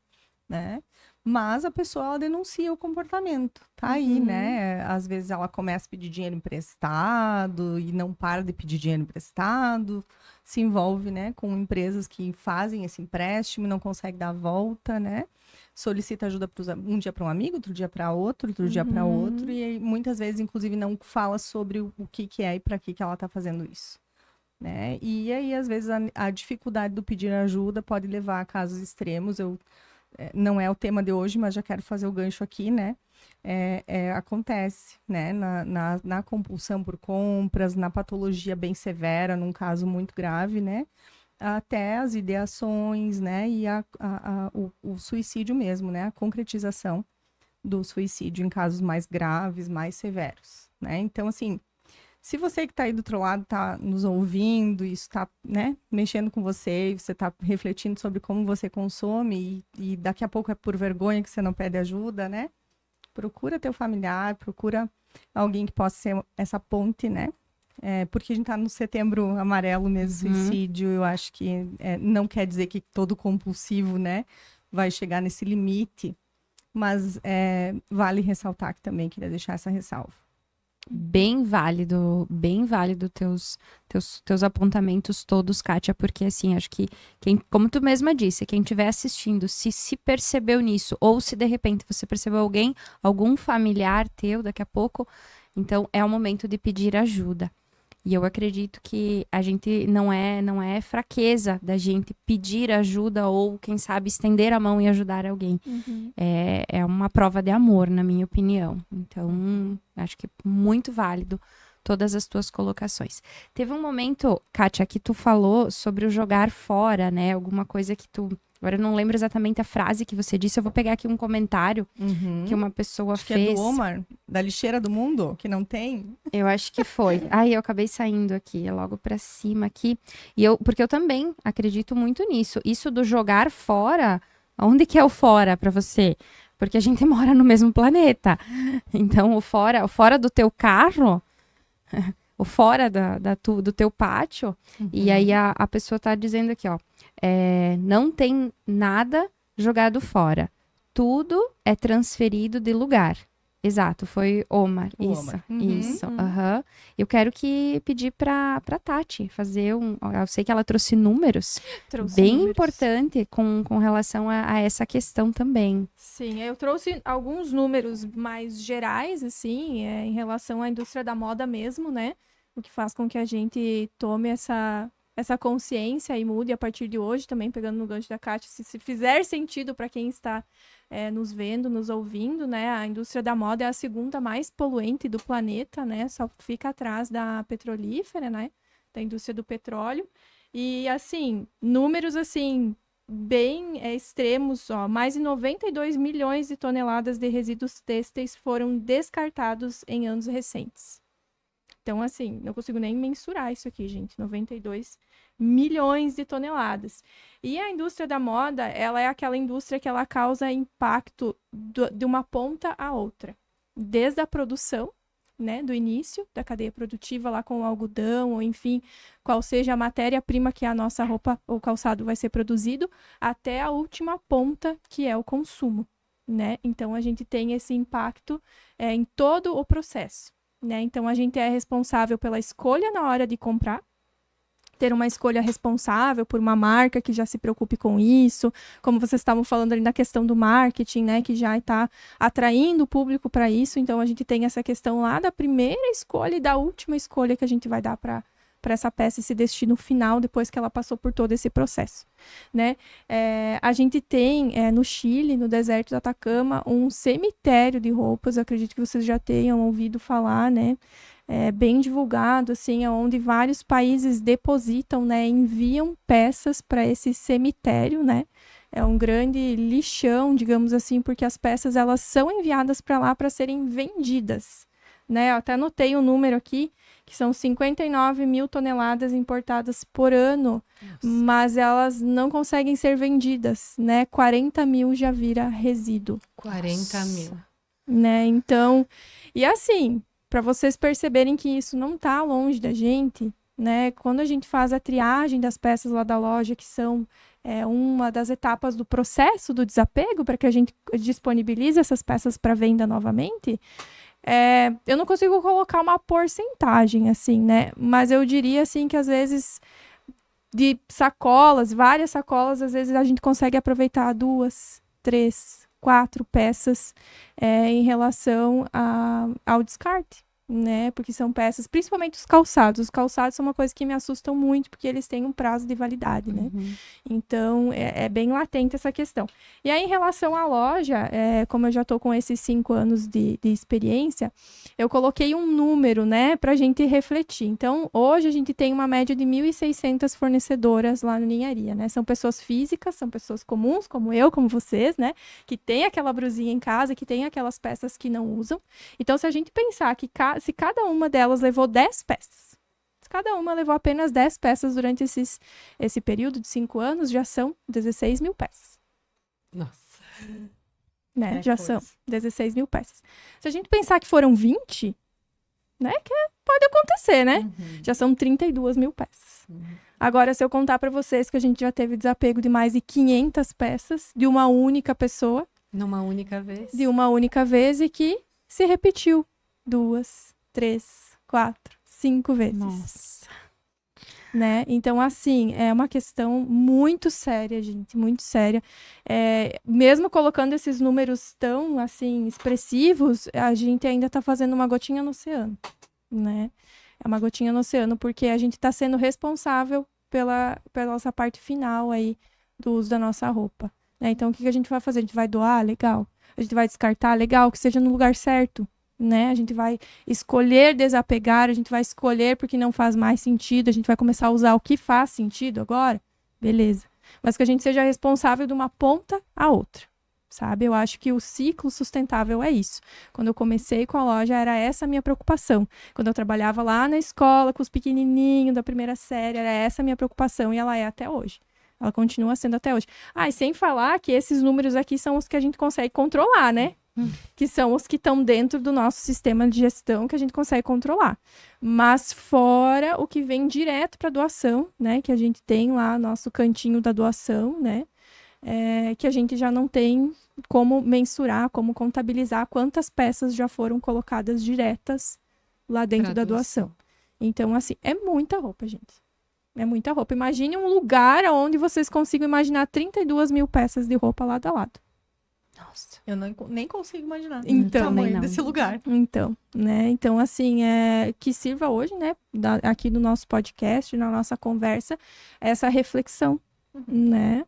né? Mas a pessoa, ela denuncia o comportamento, tá aí, né? Às vezes ela começa a pedir dinheiro emprestado e não para de pedir dinheiro emprestado, se envolve, né, com empresas que fazem esse empréstimo e não consegue dar a volta, né? Solicita ajuda um dia para um amigo, outro dia para outro dia para outro, e aí, muitas vezes, inclusive, não fala sobre o que é e para que ela está fazendo isso, né? E aí, às vezes, a dificuldade do pedir ajuda pode levar a casos extremos. Não é o tema de hoje, mas já quero fazer o gancho aqui, né? Acontece, né? Na compulsão por compras, na patologia bem severa, num caso muito grave, né? Até as ideações, né? E o suicídio mesmo, né? A concretização do suicídio em casos mais graves, mais severos, né? Então, assim, se você que está aí do outro lado está nos ouvindo, e isso está, né, mexendo com você, e você está refletindo sobre como você consome, e daqui a pouco é por vergonha que você não pede ajuda, né? Procura teu familiar, procura alguém que possa ser essa ponte, né? Porque a gente está no setembro amarelo mesmo, suicídio, eu acho que não quer dizer que todo compulsivo, né, vai chegar nesse limite, mas vale ressaltar que também queria deixar essa ressalva. Bem válido teus apontamentos todos, Kátia, porque assim, acho que como tu mesma disse, quem estiver assistindo, se percebeu nisso, ou se de repente você percebeu algum familiar teu daqui a pouco, então é o momento de pedir ajuda. E eu acredito que a gente não é fraqueza da gente pedir ajuda ou, quem sabe, estender a mão e ajudar alguém. É uma prova de amor, na minha opinião. Então, acho que é muito válido todas as tuas colocações. Teve um momento, Kátia, que tu falou sobre o jogar fora, né? Alguma coisa que tu... Agora eu não lembro exatamente a frase que você disse. Eu vou pegar aqui um comentário que uma pessoa fez. Que é do Omar, da lixeira do mundo, que não tem. Eu acho que foi. Ai, eu acabei saindo aqui, é logo pra cima aqui. Porque eu também acredito muito nisso. Isso do jogar fora, onde que é o fora pra você? Porque a gente mora no mesmo planeta. Então, o fora do teu carro ou fora do teu pátio, e aí a pessoa tá dizendo aqui, ó, não tem nada jogado fora. Tudo é transferido de lugar. Exato, foi Omar. Isso. Eu quero pedir pra Tati fazer eu sei que ela trouxe números bem importante com relação a essa questão também. Sim, eu trouxe alguns números mais gerais, assim, em relação à indústria da moda mesmo, né? O que faz com que a gente tome essa consciência e mude a partir de hoje, também pegando no gancho da Kátia, se fizer sentido para quem está nos vendo, nos ouvindo, né? A indústria da moda é a segunda mais poluente do planeta, né? Só fica atrás da petrolífera, né? Da indústria do petróleo. E, assim, números, assim, bem extremos, ó. Mais de 92 milhões de toneladas de resíduos têxteis foram descartados em anos recentes. Então, assim, não consigo nem mensurar isso aqui, gente. 92 milhões de toneladas. E a indústria da moda, ela é aquela indústria que ela causa impacto de uma ponta a outra. Desde a produção, né, do início da cadeia produtiva, lá com o algodão, ou enfim, qual seja a matéria-prima que a nossa roupa ou calçado vai ser produzido, até a última ponta, que é o consumo, né? Então, a gente tem esse impacto em todo o processo. Né? Então, a gente é responsável pela escolha na hora de comprar, ter uma escolha responsável por uma marca que já se preocupe com isso, como vocês estavam falando ali na questão do marketing, né, que já está atraindo o público para isso. Então, a gente tem essa questão lá da primeira escolha e da última escolha que a gente vai dar para essa peça, esse destino final, depois que ela passou por todo esse processo, né? A gente tem no Chile, no deserto do Atacama, um cemitério de roupas, eu acredito que vocês já tenham ouvido falar, né? Bem divulgado, assim, onde vários países depositam, né? Enviam peças para esse cemitério, né? É um grande lixão, digamos assim, porque as peças, elas são enviadas para lá para serem vendidas, né? Eu até anotei o número aqui, que são 59 mil toneladas importadas por ano, mas elas não conseguem ser vendidas, né? 40 mil já vira resíduo. 40 mil. Né? Então, e assim, para vocês perceberem que isso não está longe da gente, né? Quando a gente faz a triagem das peças lá da loja, que são uma das etapas do processo do desapego, para que a gente disponibilize essas peças para venda novamente, eu não consigo colocar uma porcentagem, assim, né? Mas eu diria, assim, que às vezes de sacolas, várias sacolas, às vezes a gente consegue aproveitar 2, 3, 4 peças em relação ao descarte, né? Porque são peças, principalmente os calçados. Os calçados são uma coisa que me assustam muito, porque eles têm um prazo de validade, né? Então, é bem latente essa questão. E aí, em relação à loja, como eu já estou com esses 5 anos de experiência, eu coloquei um número, né, para a gente refletir. Então, hoje a gente tem uma média de 1.600 fornecedoras lá no Ninharia, né? São pessoas físicas, são pessoas comuns, como eu, como vocês, né? Que tem aquela brusinha em casa, que tem aquelas peças que não usam. Então, se a gente pensar que se cada uma delas levou 10 peças, se cada uma levou apenas 10 peças durante esse período de 5 anos, já são 16 mil peças. Nossa. Né? Já são 16 mil peças. Se a gente pensar que foram 20, né? Que pode acontecer, né? Já são 32 mil peças. Agora, se eu contar para vocês que a gente já teve desapego de mais de 500 peças de uma única pessoa. Numa única vez. De uma única vez e que se repetiu 2, 3, 4, 5 vezes. Nossa. Né? Então, assim, é uma questão muito séria, gente, muito séria. Mesmo colocando esses números tão, assim, expressivos, a gente ainda está fazendo uma gotinha no oceano, né? É uma gotinha no oceano, porque a gente está sendo responsável pela nossa parte final aí do uso da nossa roupa, né? Então, o que a gente vai fazer? A gente vai doar? Legal. A gente vai descartar? Legal, que seja no lugar certo, né? A gente vai escolher desapegar, a gente vai escolher porque não faz mais sentido, a gente vai começar a usar o que faz sentido agora, beleza. Mas que a gente seja responsável de uma ponta a outra, sabe? Eu acho que o ciclo sustentável é isso. Quando eu comecei com a loja, era essa a minha preocupação. Quando eu trabalhava lá na escola com os pequenininhos da primeira série, era essa a minha preocupação e ela é até hoje. Ela continua sendo até hoje. E sem falar que esses números aqui são os que a gente consegue controlar, né? que são os que estão dentro do nosso sistema de gestão que a gente consegue controlar. Mas fora o que vem direto para doação, né? Que a gente tem lá nosso cantinho da doação, né? Que a gente já não tem como mensurar, como contabilizar quantas peças já foram colocadas diretas lá dentro da doação. Então, assim, é muita roupa, gente. É muita roupa. Imagine um lugar onde vocês consigam imaginar 32 mil peças de roupa lado a lado. Nossa. Eu nem consigo imaginar Então, o tamanho não. desse lugar. Então, né? Então, assim, que sirva hoje, né? Aqui no nosso podcast, na nossa conversa, essa reflexão, né?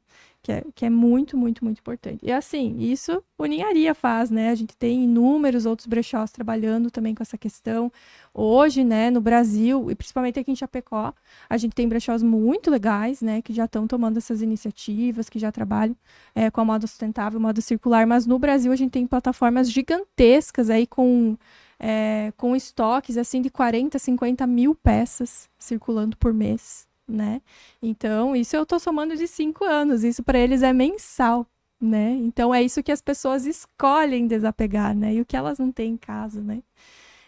Que é muito, muito, muito importante. E assim, isso o Ninharia faz, né? A gente tem inúmeros outros brechós trabalhando também com essa questão. Hoje, né, no Brasil, e principalmente aqui em Chapecó, a gente tem brechós muito legais, né? Que já estão tomando essas iniciativas, que já trabalham com a moda sustentável, moda circular. Mas no Brasil, a gente tem plataformas gigantescas aí com estoques, assim, de 40, 50 mil peças circulando por mês. Né? Então, isso eu tô somando de 5 anos, isso para eles é mensal, né? Então, é isso que as pessoas escolhem desapegar, né? E o que elas não têm em casa, né?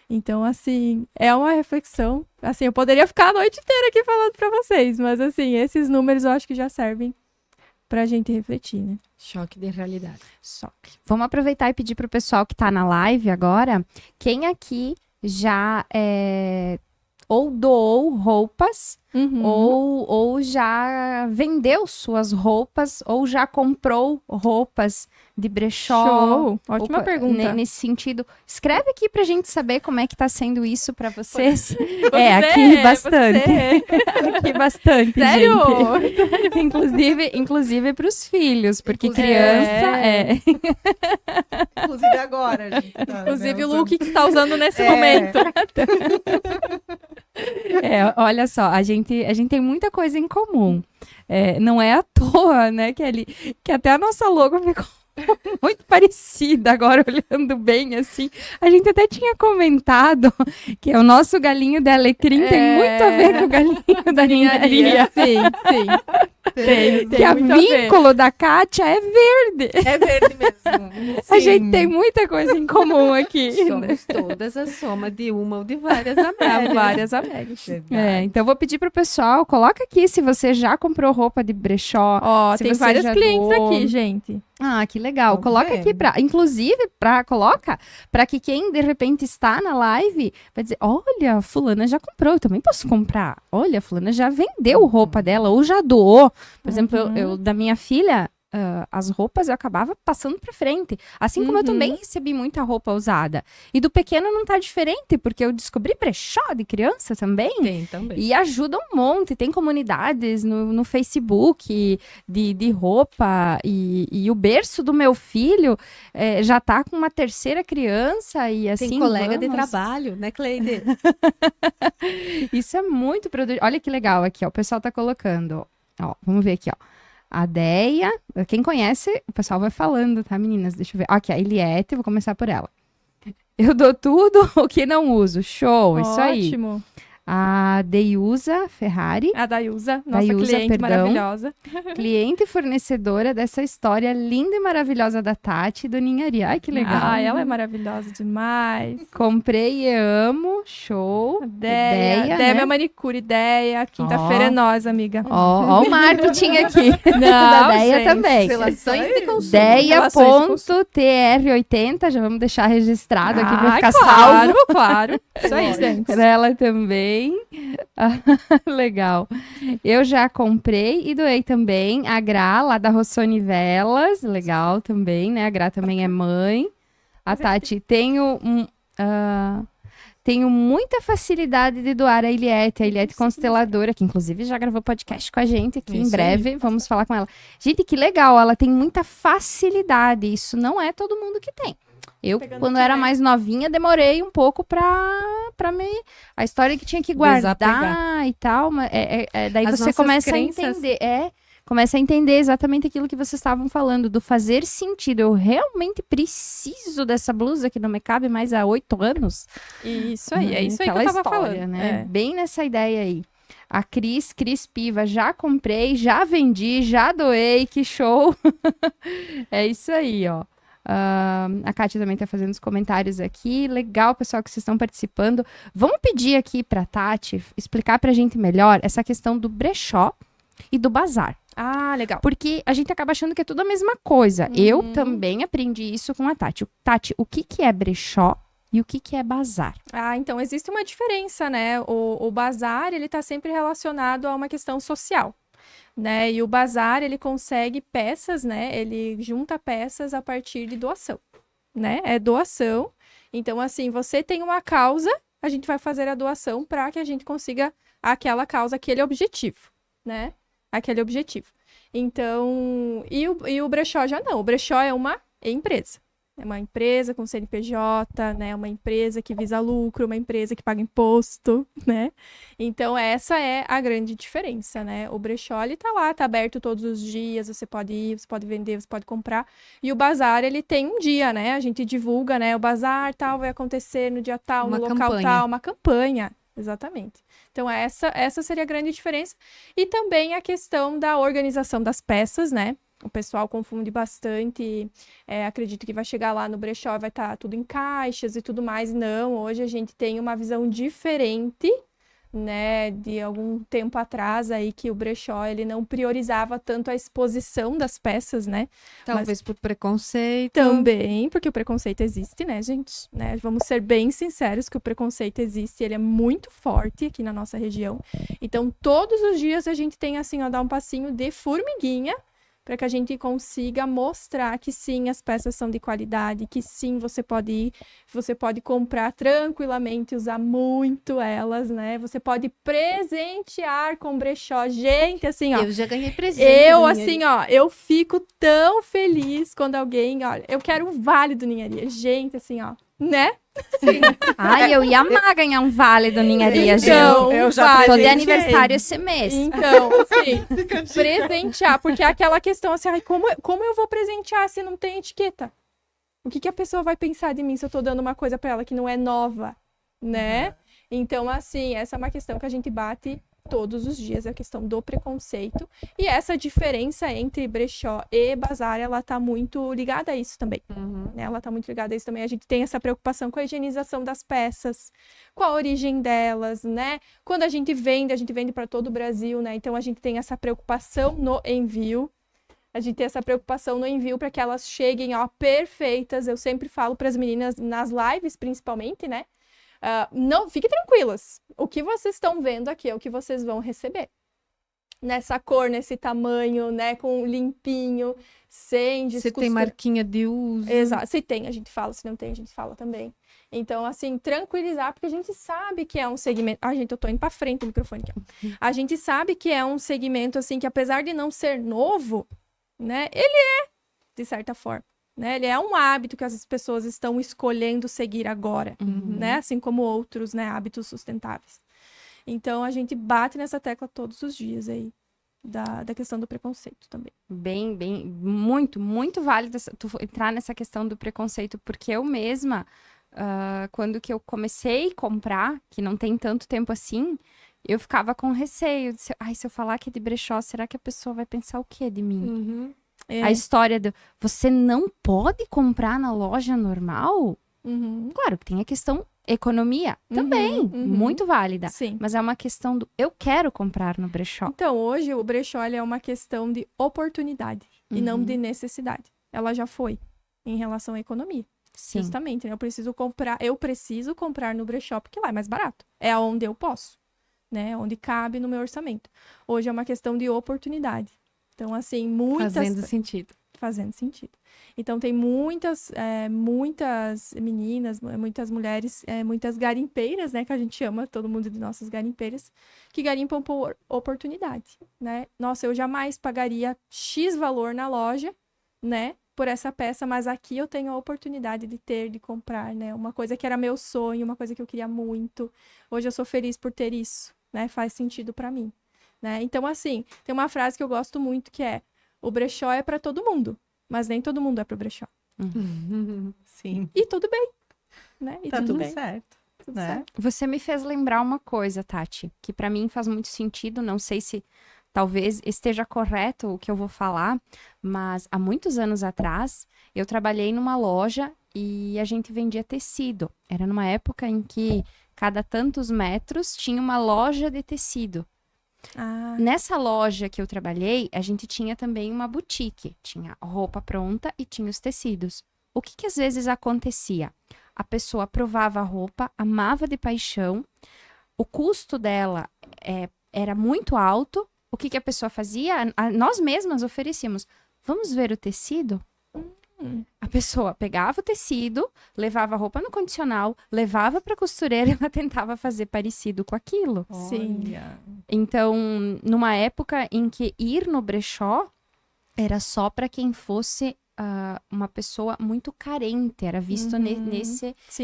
Então, assim, é uma reflexão. Assim, eu poderia ficar a noite inteira aqui falando para vocês, mas, assim, esses números eu acho que já servem pra gente refletir, né? Choque de realidade. Choque. Vamos aproveitar e pedir pro pessoal que tá na live agora, quem aqui já ou doou roupas, ou já vendeu suas roupas, ou já comprou roupas de brechó. Show! Ótima pergunta. Nesse sentido, escreve aqui pra gente saber como é que tá sendo isso pra vocês. Aqui bastante. Aqui bastante, Sério? gente. Inclusive pros filhos, porque criança Inclusive agora, gente. Inclusive o look que está usando nesse momento. Olha só, a gente tem muita coisa em comum. Não é à toa, né, Kelly, que até a nossa logo ficou muito parecida agora, olhando bem, assim. A gente até tinha comentado que o nosso galinho de alecrim tem muito a ver com o galinho da ninharia. Sim. Tem que o vínculo da Kátia é verde. É verde mesmo. A gente tem muita coisa em comum aqui. Somos todas a soma de uma ou de várias Amélias. Várias Amélias. Então eu vou pedir pro pessoal, coloca aqui se você já comprou roupa de brechó. Ó, tem vários clientes aqui, gente. Ah, que legal. Coloca aqui coloca para que quem de repente está na live vai dizer, olha, fulana já comprou, eu também posso comprar. Olha, fulana já vendeu roupa dela ou já doou. Por exemplo, eu da minha filha, as roupas eu acabava passando para frente. Assim como eu também recebi muita roupa usada. E do pequeno não tá diferente, porque eu descobri brechó de criança também. Tem também. E ajuda um monte. Tem comunidades no Facebook de roupa. E o berço do meu filho já tá com uma terceira criança. E assim, tem colega de trabalho, né, Cleide? Isso é muito produtivo. Olha que legal aqui, ó. O pessoal tá colocando. Ó, vamos ver aqui, ó. A Deia, quem conhece, o pessoal vai falando, tá, meninas? Deixa eu ver. Aqui, a Eliette, vou começar por ela. Eu dou tudo o que não uso. Show, isso aí. Ótimo. A Deiusa Ferrari. A Daiusa, nossa cliente maravilhosa. Cliente e fornecedora dessa história linda e maravilhosa da Tati e do Ninharia. Ai, que legal. Ah, ela é maravilhosa demais. Comprei e amo. Show. Ideia, né? minha manicure. Ideia. Quinta-feira é nós, amiga. Ó o marketing aqui. Não, da Deia gente, também. Relações de consumo. Deia.tr80. Já vamos deixar registrado aqui pra ficar claro, salvo. Claro. Isso aí, gente. Ela também. Legal. Eu já comprei e doei também. A Gra, lá da Rossoni Velas. Legal também, né? A Gra também é mãe. A Tati, tenho muita facilidade de doar a Eliette Consteladora, que inclusive já gravou podcast com a gente aqui em breve. Vamos falar com ela. Gente, que legal. Ela tem muita facilidade. Isso não é todo mundo que tem. Eu, quando era mais novinha, demorei um pouco pra me... A história que tinha que guardar desapegar. E tal. Daí você começa a entender. Começa a entender exatamente aquilo que vocês estavam falando, do fazer sentido. Eu realmente preciso dessa blusa que não me cabe mais há 8 anos. Isso aí, é isso aí que eu tava falando. Né? Bem nessa ideia aí. A Cris Piva, já comprei, já vendi, já doei, que show. É isso aí, ó. A Kátia também tá fazendo os comentários aqui. Legal, pessoal, que vocês estão participando. Vamos pedir aqui pra Tati explicar pra gente melhor essa questão do brechó e do bazar. Ah, legal. Porque a gente acaba achando que é tudo a mesma coisa. Eu também aprendi isso com a Tati. Tati, o que é brechó e o que é bazar? Ah, então existe uma diferença, né? O bazar, ele tá sempre relacionado a uma questão social, né? E o bazar, ele consegue peças, né? Ele junta peças a partir de doação, né? É doação. Então, assim, você tem uma causa, a gente vai fazer a doação para que a gente consiga aquela causa, aquele objetivo, né? Aquele objetivo. Então, e o brechó já não. O brechó é uma empresa. É uma empresa com CNPJ, né? Uma empresa que visa lucro, uma empresa que paga imposto, né? Então, essa é a grande diferença, né? O brechó, ele tá lá, tá aberto todos os dias, você pode ir, você pode vender, você pode comprar. E o bazar, ele tem um dia, né? A gente divulga, né? O bazar tal vai acontecer no dia tal, Uma no local campanha. tal, uma campanha. Exatamente. Então, essa seria a grande diferença. E também a questão da organização das peças, né? O pessoal confunde bastante, acredito que vai chegar lá no brechó, vai estar tudo em caixas e tudo mais. Não, hoje a gente tem uma visão diferente, né, de algum tempo atrás aí que o brechó, ele não priorizava tanto a exposição das peças, né? Talvez por preconceito. Também, porque o preconceito existe, né, gente? Né? Vamos ser bem sinceros que o preconceito existe, ele é muito forte aqui na nossa região. Então, todos os dias a gente tem, assim, ó, dar um passinho de formiguinha para que a gente consiga mostrar que sim, as peças são de qualidade, que sim, você pode comprar tranquilamente, usar muito elas, né? Você pode presentear com brechó. Gente, assim, ó. Eu já ganhei presente. Eu, assim, ó, eu fico tão feliz quando alguém, olha, eu quero um vale do Ninharia. Gente, assim, ó, né? Ai, eu ia amar ganhar um vale do Ninharia, gente. Então, eu já vale. Tô de presenteei. aniversário esse mês. Então, assim, presentear, porque é aquela questão assim, ai, como eu vou presentear se não tem etiqueta? O que a pessoa vai pensar de mim se eu tô dando uma coisa pra ela que não é nova, né? Então, assim, essa é uma questão que a gente bate todos os dias, é a questão do preconceito. E essa diferença entre brechó e bazar, ela tá muito ligada a isso também. Né? Ela tá muito ligada a isso também. A gente tem essa preocupação com a higienização das peças, com a origem delas, né? Quando a gente vende para todo o Brasil, né? Então a gente tem essa preocupação no envio. A gente tem essa preocupação no envio para que elas cheguem, ó, perfeitas. Eu sempre falo para as meninas nas lives, principalmente, né? Não, fiquem tranquilas. O que vocês estão vendo aqui é o que vocês vão receber. Nessa cor, nesse tamanho, né? Com limpinho, sem Você descostura. tem marquinha de uso. Exato. Se tem, a gente fala. Se não tem, a gente fala também. Então, assim, tranquilizar, porque a gente sabe que é um segmento... Ai, gente, eu tô indo pra frente do microfone aqui. Ó. A gente sabe que é um segmento, assim, que apesar de não ser novo, né? Ele é, de certa forma. Né? Ele é um hábito que as pessoas estão escolhendo seguir agora, né? Assim como outros, né? Hábitos sustentáveis. Então, a gente bate nessa tecla todos os dias aí, da questão do preconceito também. Bem, muito válido tu entrar nessa questão do preconceito, porque eu mesma, quando que eu comecei a comprar, que não tem tanto tempo assim, eu ficava com receio. Se eu falar que é de brechó, será que a pessoa vai pensar o quê de mim? A história do você não pode comprar na loja normal? Claro que tem a questão economia também, muito válida. Sim. Mas é uma questão do eu quero comprar no brechó. Então, hoje o brechó ele é uma questão de oportunidade e não de necessidade. Ela já foi em relação à economia. Sim. Justamente, né? Eu preciso comprar no brechó porque lá é mais barato. É onde eu posso, né? Onde cabe no meu orçamento. Hoje é uma questão de oportunidade. Então, assim, fazendo sentido. Então, tem muitas meninas, muitas mulheres, muitas garimpeiras, né? Que a gente chama todo mundo de nossas garimpeiras, que garimpam por oportunidade, né? Nossa, eu jamais pagaria X valor na loja, né? Por essa peça, mas aqui eu tenho a oportunidade de comprar, né? Uma coisa que era meu sonho, uma coisa que eu queria muito. Hoje eu sou feliz por ter isso, né? Faz sentido pra mim. Né? Então, assim, tem uma frase que eu gosto muito que é: o brechó é para todo mundo, mas nem todo mundo é pro brechó. Sim. E tudo bem, né? E Tá tudo tudo bem. certo, Tudo né? certo. Você me fez lembrar uma coisa, Tati, que pra mim faz muito sentido, não sei se talvez esteja correto o que eu vou falar, mas há muitos anos atrás, eu trabalhei numa loja e a gente vendia tecido. Era numa época em que cada tantos metros tinha uma loja de tecido. Nessa loja que eu trabalhei, a gente tinha também uma boutique. Tinha roupa pronta e tinha os tecidos. O que às vezes acontecia? A pessoa provava a roupa, amava de paixão, o custo dela era muito alto. O que a pessoa fazia? Nós mesmas oferecíamos. Vamos ver o tecido? A pessoa pegava o tecido, levava a roupa no condicional, levava para a costureira e ela tentava fazer parecido com aquilo. Sim. Então, numa época em que ir no brechó era só para quem fosse uma pessoa muito carente, era visto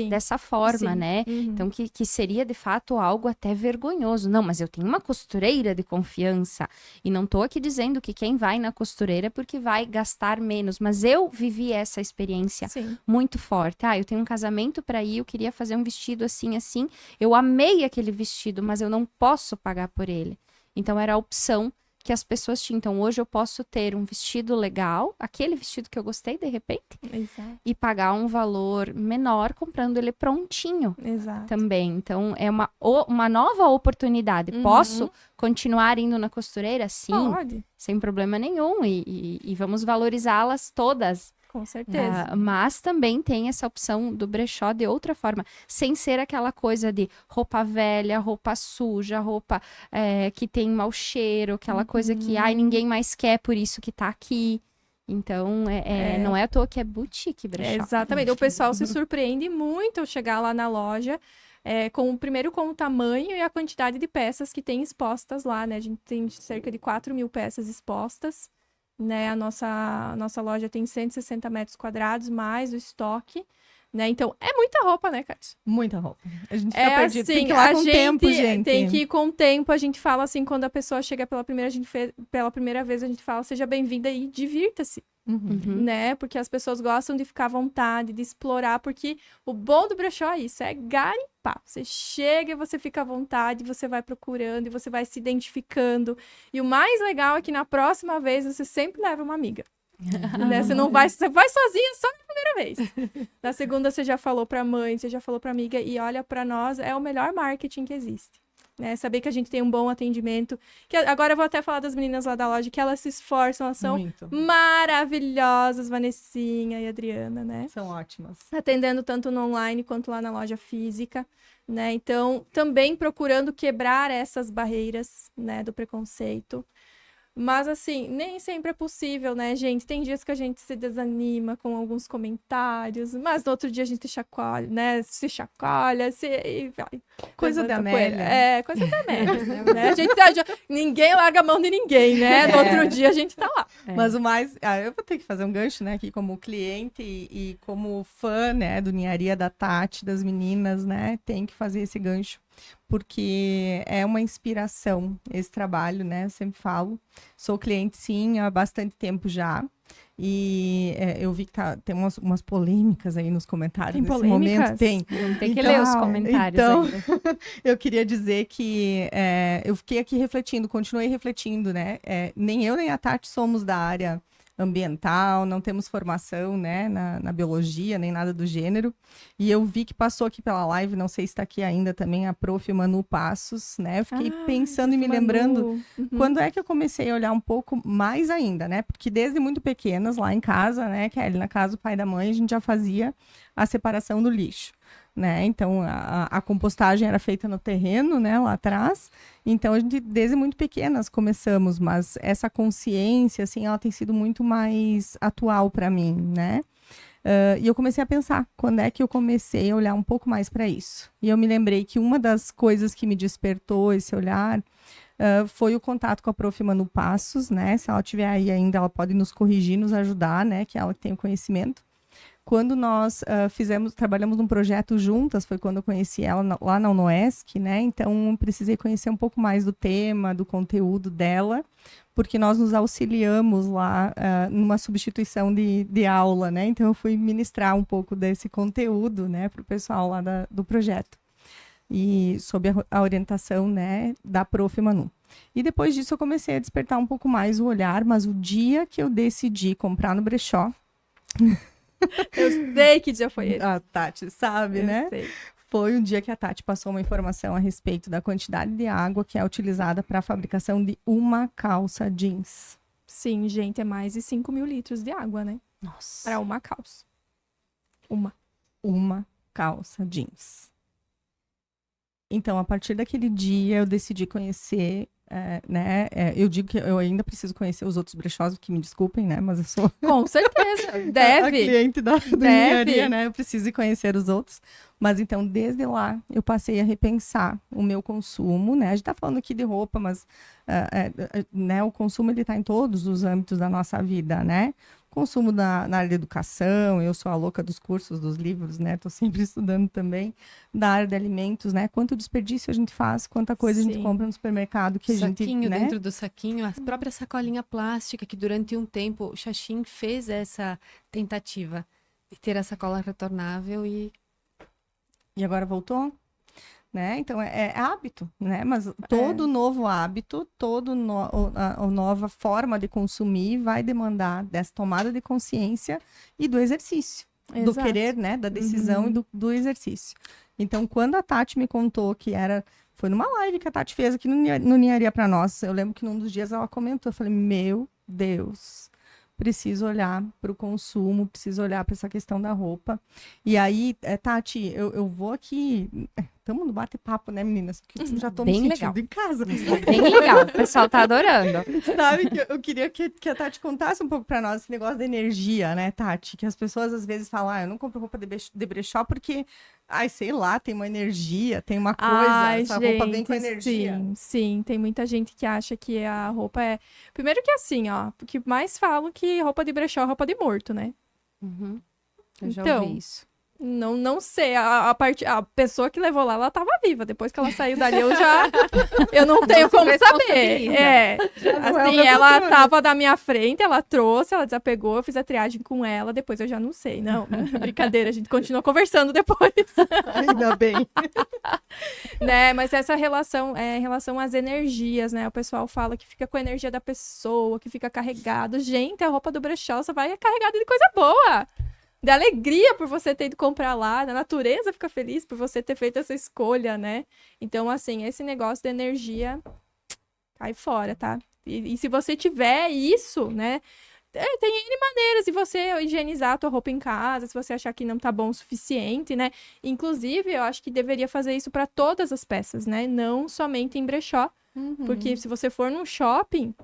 dessa forma, né? Então, que seria de fato algo até vergonhoso. Não, mas eu tenho uma costureira de confiança e não tô aqui dizendo que quem vai na costureira é porque vai gastar menos, mas eu vivi essa experiência muito forte. Eu tenho um casamento para ir, eu queria fazer um vestido assim, assim, eu amei aquele vestido, mas eu não posso pagar por ele. Então, era a opção que as pessoas tinham. Então, hoje eu posso ter um vestido legal, aquele vestido que eu gostei, de repente, e pagar um valor menor comprando ele prontinho também. Então, é uma nova oportunidade. Posso continuar indo na costureira? Sim, pode, sem problema nenhum. E vamos valorizá-las todas. Com certeza. Mas também tem essa opção do brechó de outra forma, sem ser aquela coisa de roupa velha, roupa suja, roupa que tem mau cheiro, aquela coisa que ninguém mais quer, por isso que tá aqui. Então, não é à toa que é boutique brechó. Exatamente. O pessoal se surpreende muito ao chegar lá na loja, com o tamanho e a quantidade de peças que tem expostas lá, né? A gente tem cerca de 4.000 peças expostas. Né, a nossa loja tem 160 metros quadrados, mais o estoque, né? Então, é muita roupa, né, Kátia? Muita roupa. A gente fica perdido. Tem que ir lá com o tempo, gente. Tem que ir com o tempo. A gente fala assim, quando a pessoa chega pela primeira vez, a gente fala, seja bem-vinda e divirta-se. Né? Porque as pessoas gostam de ficar à vontade, de explorar, porque o bom do brechó é isso, é garimpar. Você chega e você fica à vontade, você vai procurando e você vai se identificando. E o mais legal é que na próxima vez você sempre leva uma amiga. Né? Você vai sozinha só na primeira vez. Na segunda você já falou pra mãe, você já falou pra amiga, e olha, pra nós é o melhor marketing que existe. Né? Saber que a gente tem um bom atendimento. Que agora eu vou até falar das meninas lá da loja, que elas se esforçam, elas são maravilhosas, Vanessinha e Adriana, né? São ótimas. Atendendo tanto no online quanto lá na loja física, né? Então, também procurando quebrar essas barreiras, né, do preconceito. Mas, assim, nem sempre é possível, né, gente? Tem dias que a gente se desanima com alguns comentários, mas no outro dia a gente chacoalha, né? Se chacoalha, e vai. Coisa da Amélia. Coisa da Amélia, né? A gente, ninguém larga a mão de ninguém, né? No outro dia a gente tá lá. Mas o mais... eu vou ter que fazer um gancho, né? Aqui como cliente e como fã, né? Do Ninharia da Tati, das meninas, né? Tem que fazer esse gancho. Porque é uma inspiração esse trabalho, né? Eu sempre falo. Sou cliente, sim, há bastante tempo já. E eu vi que tem umas polêmicas aí nos comentários nesse momento. Tem. Tem que ler os comentários ainda. Eu queria dizer que eu fiquei aqui refletindo, continuei refletindo, né? Nem eu nem a Tati somos da área ambiental, não temos formação, né, na biologia, nem nada do gênero. E eu vi que passou aqui pela live, não sei se está aqui ainda também, a prof. Manu Passos, né? Eu fiquei pensando e me lembrando quando é que eu comecei a olhar um pouco mais ainda, né? Porque desde muito pequenas, lá em casa, né, Kelly, na casa do pai e da mãe, a gente já fazia a separação do lixo. Né? Então, a compostagem era feita no terreno, né, lá atrás. Então, a gente, desde muito pequenas, começamos. Mas essa consciência, assim, ela tem sido muito mais atual para mim, né? E eu comecei a pensar, quando é que eu comecei a olhar um pouco mais para isso? E eu me lembrei que uma das coisas que me despertou esse olhar foi o contato com a prof. Manu Passos, né? Se ela estiver aí ainda, ela pode nos corrigir, nos ajudar, né? Que é ela que tem o conhecimento. Quando nós trabalhamos num projeto juntas, foi quando eu conheci ela lá na UNOESC, né? Então, precisei conhecer um pouco mais do tema, do conteúdo dela, porque nós nos auxiliamos lá numa substituição de aula, né? Então, eu fui ministrar um pouco desse conteúdo, né, para o pessoal lá do projeto. e sob a orientação, né, da Prof. Manu. E depois disso eu comecei a despertar um pouco mais o olhar, mas o dia que eu decidi comprar no brechó, Eu sei que dia foi esse. a Tati sabe, Eu né? sei. Foi o dia que a Tati passou uma informação a respeito da quantidade de água que é utilizada para a fabricação de uma calça jeans. Sim, gente, é mais de 5.000 litros de água, né? Nossa. Para uma calça. Uma calça jeans. Então, a partir daquele dia, eu decidi conhecer, né? Eu digo que eu ainda preciso conhecer os outros brechós, que me desculpem, né? Mas eu sou Com certeza. a Deve. cliente do Deve. Ninharia, né? Eu preciso conhecer os outros. Mas então, desde lá, eu passei a repensar o meu consumo, né? A gente tá falando aqui de roupa, mas né, o consumo, ele tá em todos os âmbitos da nossa vida, né? Consumo na área de educação, eu sou a louca dos cursos, dos livros, né? Tô sempre estudando também. Da área de alimentos, né? Quanto desperdício a gente faz, quanta coisa a gente Sim. compra no supermercado que a gente, Saquinho né? dentro do saquinho, a própria sacolinha plástica, que durante um tempo o Xaxim fez essa tentativa de ter a sacola retornável e E agora voltou? Né? Então, é hábito, né? Mas todo novo hábito, toda nova forma de consumir vai demandar dessa tomada de consciência e do exercício. Do Exato. querer, né? Da decisão e do exercício. Então, quando a Tati me contou que foi numa live que a Tati fez aqui no Ninharia para nós, eu lembro que num dos dias ela comentou, eu falei, meu Deus, preciso olhar para o consumo, preciso olhar para essa questão da roupa. E aí, Tati, eu vou aqui. Estamos no bate-papo, né, meninas? Porque eu já estou me Bem sentindo legal. em casa. Bem legal, o pessoal tá adorando. Sabe, que eu queria que a Tati contasse um pouco para nós esse negócio da energia, né, Tati? Que as pessoas às vezes falam, eu não compro roupa de brechó porque, sei lá, tem uma energia, tem uma coisa, essa roupa vem com energia. Sim, tem muita gente que acha que a roupa é... Primeiro que assim, ó, porque mais falam que roupa de brechó é roupa de morto, né? Uhum. Eu já Então, ouvi isso. Não sei, a pessoa que levou lá, ela tava viva. Depois que ela saiu dali, eu não tenho como saber. Assim, ela tava da minha frente, ela trouxe, ela desapegou, eu fiz a triagem com ela, depois eu já não sei. Não, brincadeira, a gente continuou conversando depois. Ainda bem. Né, mas essa relação é em relação às energias, né? O pessoal fala que fica com a energia da pessoa, que fica carregado. Gente, a roupa do brechó só vai carregada de coisa boa. De alegria por você ter ido comprar lá, a natureza fica feliz por você ter feito essa escolha, né? Então, assim, esse negócio de energia cai fora, tá? E se você tiver isso, né? Tem N maneiras de você higienizar a tua roupa em casa, se você achar que não tá bom o suficiente, né? Inclusive, eu acho que deveria fazer isso para todas as peças, né? Não somente em brechó. Porque se você for num shopping,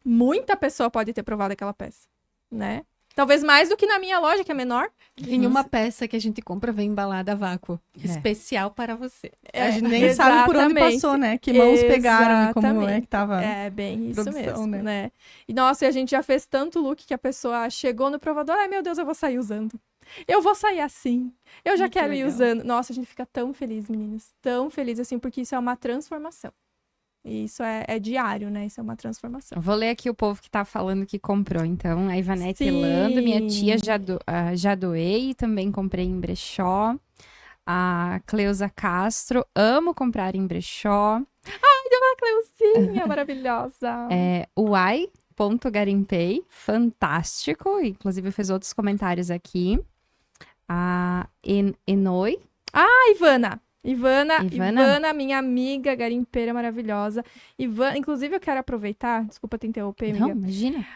muita pessoa pode ter provado aquela peça, né? Talvez mais do que na minha loja, que é menor. em uma peça que a gente compra vem embalada a vácuo, especial para você. A gente nem sabe por onde passou, né? Que mãos pegaram e como é que tava. É bem isso produção, mesmo, né? né? E nossa, e a gente já fez tanto look que a pessoa chegou no provador, ai meu Deus, eu vou sair usando. Eu vou sair assim. Eu já quero ir usando. Nossa, a gente fica tão feliz, meninas. Tão feliz, assim, porque isso é uma transformação. E isso é diário, né? Isso é uma transformação. Vou ler aqui o povo que tá falando que comprou. Então, a Ivanete Sim. Lando, minha tia, já doei, também comprei em brechó. A Cleusa Castro, amo comprar em brechó. A Cleuzinha, maravilhosa. Uai.garimpei, fantástico. Inclusive, fez outros comentários aqui. A Enoi. Ivana, minha amiga garimpeira maravilhosa. Inclusive, eu quero aproveitar, desculpa te interromper, Não, amiga. imagina.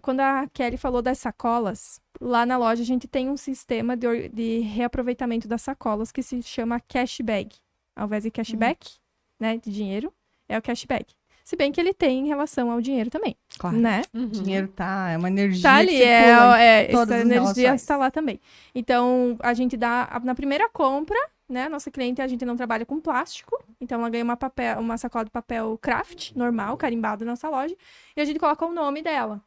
Quando a Kelly falou das sacolas, lá na loja a gente tem um sistema de reaproveitamento das sacolas que se chama cashback. Ao invés de cashback, né, de dinheiro, é o cashback. Se bem que ele tem em relação ao dinheiro também, Claro. né? O dinheiro é uma energia Tá ali, que circula em todas essa as energia relações. está lá também. Então, a gente dá, na primeira compra, né, nossa cliente, a gente não trabalha com plástico, então ela ganha uma sacola de papel craft, normal, carimbado na nossa loja, e a gente coloca o nome dela.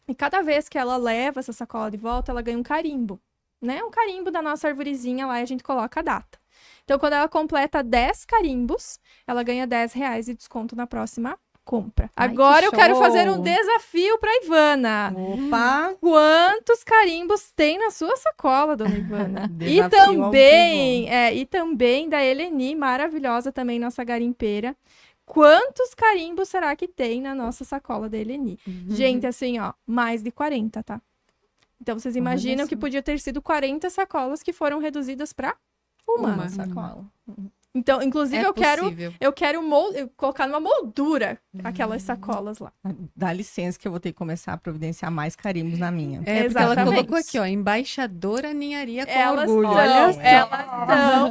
E cada vez que ela leva essa sacola de volta, ela ganha um carimbo, né? Um carimbo da nossa arvorezinha lá e a gente coloca a data. Então, quando ela completa 10 carimbos, ela ganha R$10 de desconto na próxima compra. Ai, Agora que eu quero show. fazer um desafio para Ivana. Opa! Quantos carimbos tem na sua sacola, dona Ivana? Desafio E também da Eleni, maravilhosa também, nossa garimpeira. Quantos carimbos será que tem na nossa sacola da Eleni? Gente, assim, ó, mais de 40, tá? Então, vocês imaginam que podia ter sido 40 sacolas que foram reduzidas para uma. sacola. Então, inclusive, É eu quero possível. colocar numa moldura aquelas sacolas lá. Dá licença que eu vou ter que começar a providenciar mais carimbos na minha. É, porque ela Exatamente. colocou aqui, ó, embaixadora ninharia com Elas orgulho.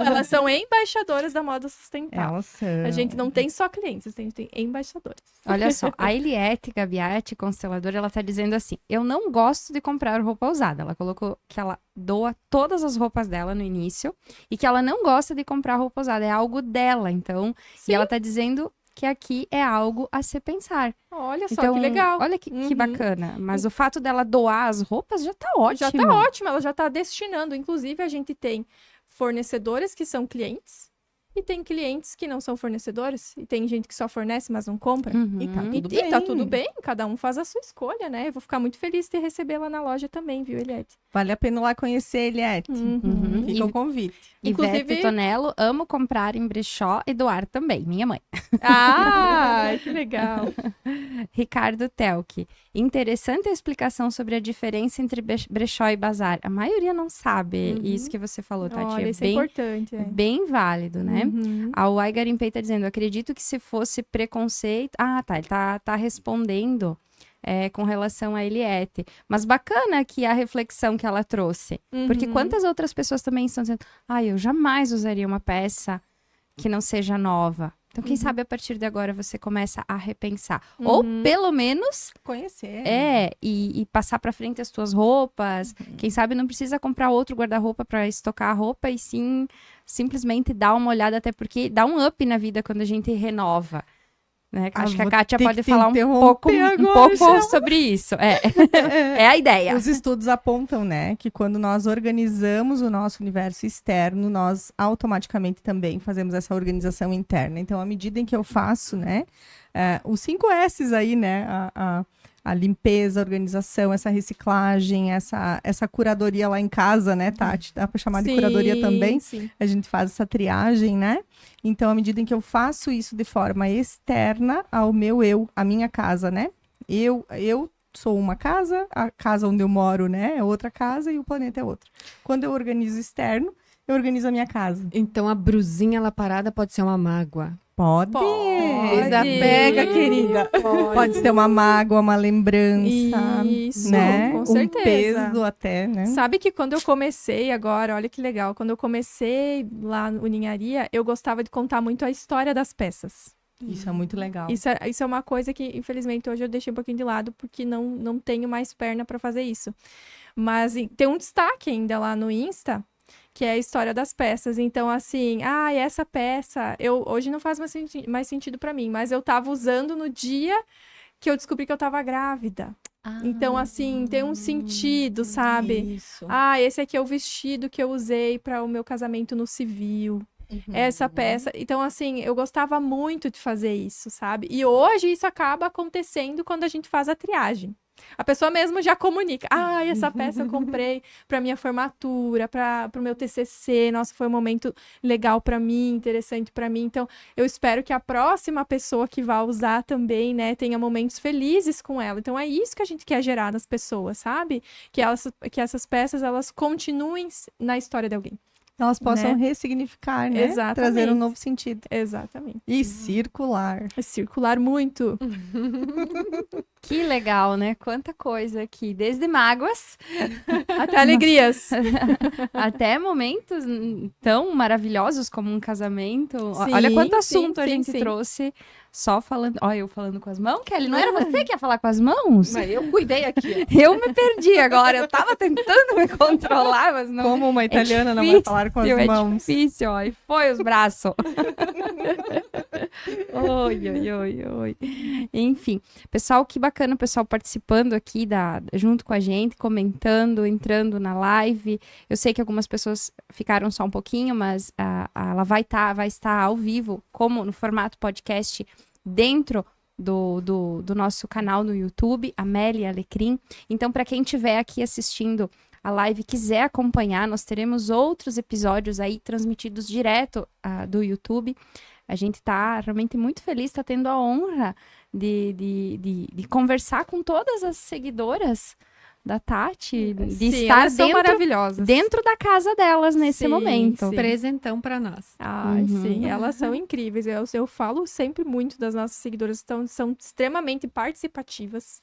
elas são embaixadoras da moda sustentável. Elas são. A gente não tem só clientes, a gente tem embaixadores. Olha só, a Eliette Gabiati, consteladora, ela tá dizendo assim: eu não gosto de comprar roupa usada. Ela colocou que ela doa todas as roupas dela no início e que ela não gosta de comprar roupa usada, é algo dela. Então, Sim. e ela tá dizendo que aqui é algo a se pensar. Olha só, Então, que legal. Olha que Uhum. bacana. Mas o fato dela doar as roupas já tá ótimo. Já tá ótimo, ela já tá destinando. Inclusive, a gente tem fornecedores que são clientes e tem clientes que não são fornecedores. E tem gente que só fornece, mas não compra. Uhum. E tá tudo E bem. tá tudo bem, cada um faz a sua escolha, né? Eu vou ficar muito feliz de recebê-la na loja também, viu, Eliette? Vale a pena ir lá conhecer, Eliette. Uhum. Fica o convite. Ivete Inclusive- Tonello, amo comprar em brechó e doar também, minha mãe. Ah, que legal. Ricardo Telk, interessante a explicação sobre a diferença entre brechó e bazar. A maioria não sabe isso que você falou, Tati. Olha, É isso é bem, importante. É. bem válido, né? Uhum. A Uai Garimpei tá dizendo, acredito que se fosse preconceito... Ah, tá, ele tá respondendo com relação a Eliette. Mas bacana que a reflexão que ela trouxe. Porque Uhum. quantas outras pessoas também estão dizendo, eu jamais usaria uma peça que não seja nova. Então, quem sabe a partir de agora você começa a repensar. Ou, pelo menos, Conhecer. e passar pra frente as tuas roupas. Quem sabe não precisa comprar outro guarda-roupa pra estocar a roupa, e sim, simplesmente dar uma olhada, até porque dá um up na vida quando a gente renova. Né? Acho que a vou Kátia ter pode que te falar um pouco interromper agora, sobre isso. É a ideia. Os estudos apontam, né, que quando nós organizamos o nosso universo externo, nós automaticamente também fazemos essa organização interna. Então, à medida em que eu faço, né, os 5 S's aí, né, a limpeza, a organização, essa reciclagem, essa curadoria lá em casa, né, Tati? Dá para chamar de curadoria também? Sim. A gente faz essa triagem, né? Então, à medida em que eu faço isso de forma externa ao meu eu, à minha casa, né? Eu sou uma casa, a casa onde eu moro, né, é outra casa e o planeta é outra. Quando eu organizo externo, eu organizo a minha casa. Então a brusinha lá parada pode ser uma mágoa. Pode. Pode. Pega, querida. Pode ser uma mágoa, uma lembrança, Isso, né? com Um certeza. peso até, né? Sabe que quando eu comecei agora, olha que legal, quando eu comecei lá no Ninharia, eu gostava de contar muito a história das peças. Isso é muito legal. Isso é uma coisa que, infelizmente, hoje eu deixei um pouquinho de lado, porque não tenho mais perna para fazer isso. Mas tem um destaque ainda lá no Insta, que é a história das peças. Então, assim, essa peça, hoje não faz mais sentido para mim, mas eu tava usando no dia que eu descobri que eu tava grávida. Então, assim, tem um sentido, sabe? Isso. Esse aqui é o vestido que eu usei para o meu casamento no civil. Essa peça. Então, assim, eu gostava muito de fazer isso, sabe? E hoje isso acaba acontecendo quando a gente faz a triagem. A pessoa mesmo já comunica. Essa peça eu comprei para minha formatura, para o meu TCC. Nossa, foi um momento legal para mim, interessante para mim. Então, eu espero que a próxima pessoa que vá usar também, né, tenha momentos felizes com ela. Então, é isso que a gente quer gerar nas pessoas, sabe? Que essas peças, elas continuem na história de alguém. Elas possam Né? ressignificar, né? Exatamente. Trazer um novo sentido. Exatamente. E circular. É circular muito. Que legal, né? Quanta coisa aqui. Desde mágoas Até alegrias. até momentos tão maravilhosos como um casamento. Sim, Olha quanto sim, assunto a sim, gente sim. trouxe só falando. Olha, eu falando com as mãos, Kelly. Não era você que ia falar com as mãos? Mas eu cuidei aqui. Eu me perdi agora. Eu tava tentando me controlar, mas não. Como uma italiana não vai difícil, falar com as É mãos. difícil, ó. E foi os braços. Oi, oi, oi, oi. Enfim, pessoal, que bacana o pessoal participando aqui junto com a gente, comentando, entrando na live. Eu sei que algumas pessoas ficaram só um pouquinho, mas ela vai estar ao vivo, como no formato podcast, dentro do nosso canal no YouTube, Amélia Alecrim. Então, para quem estiver aqui assistindo a live e quiser acompanhar, nós teremos outros episódios aí transmitidos direto do YouTube. A gente está realmente muito feliz, está tendo a honra de conversar com todas as seguidoras da Tati, de Sim, estar elas são maravilhosas. dentro da casa delas nesse Sim, momento. sim. Presentão para nós. Ai, Uhum. sim, elas são incríveis. Eu falo sempre muito das nossas seguidoras, são extremamente participativas,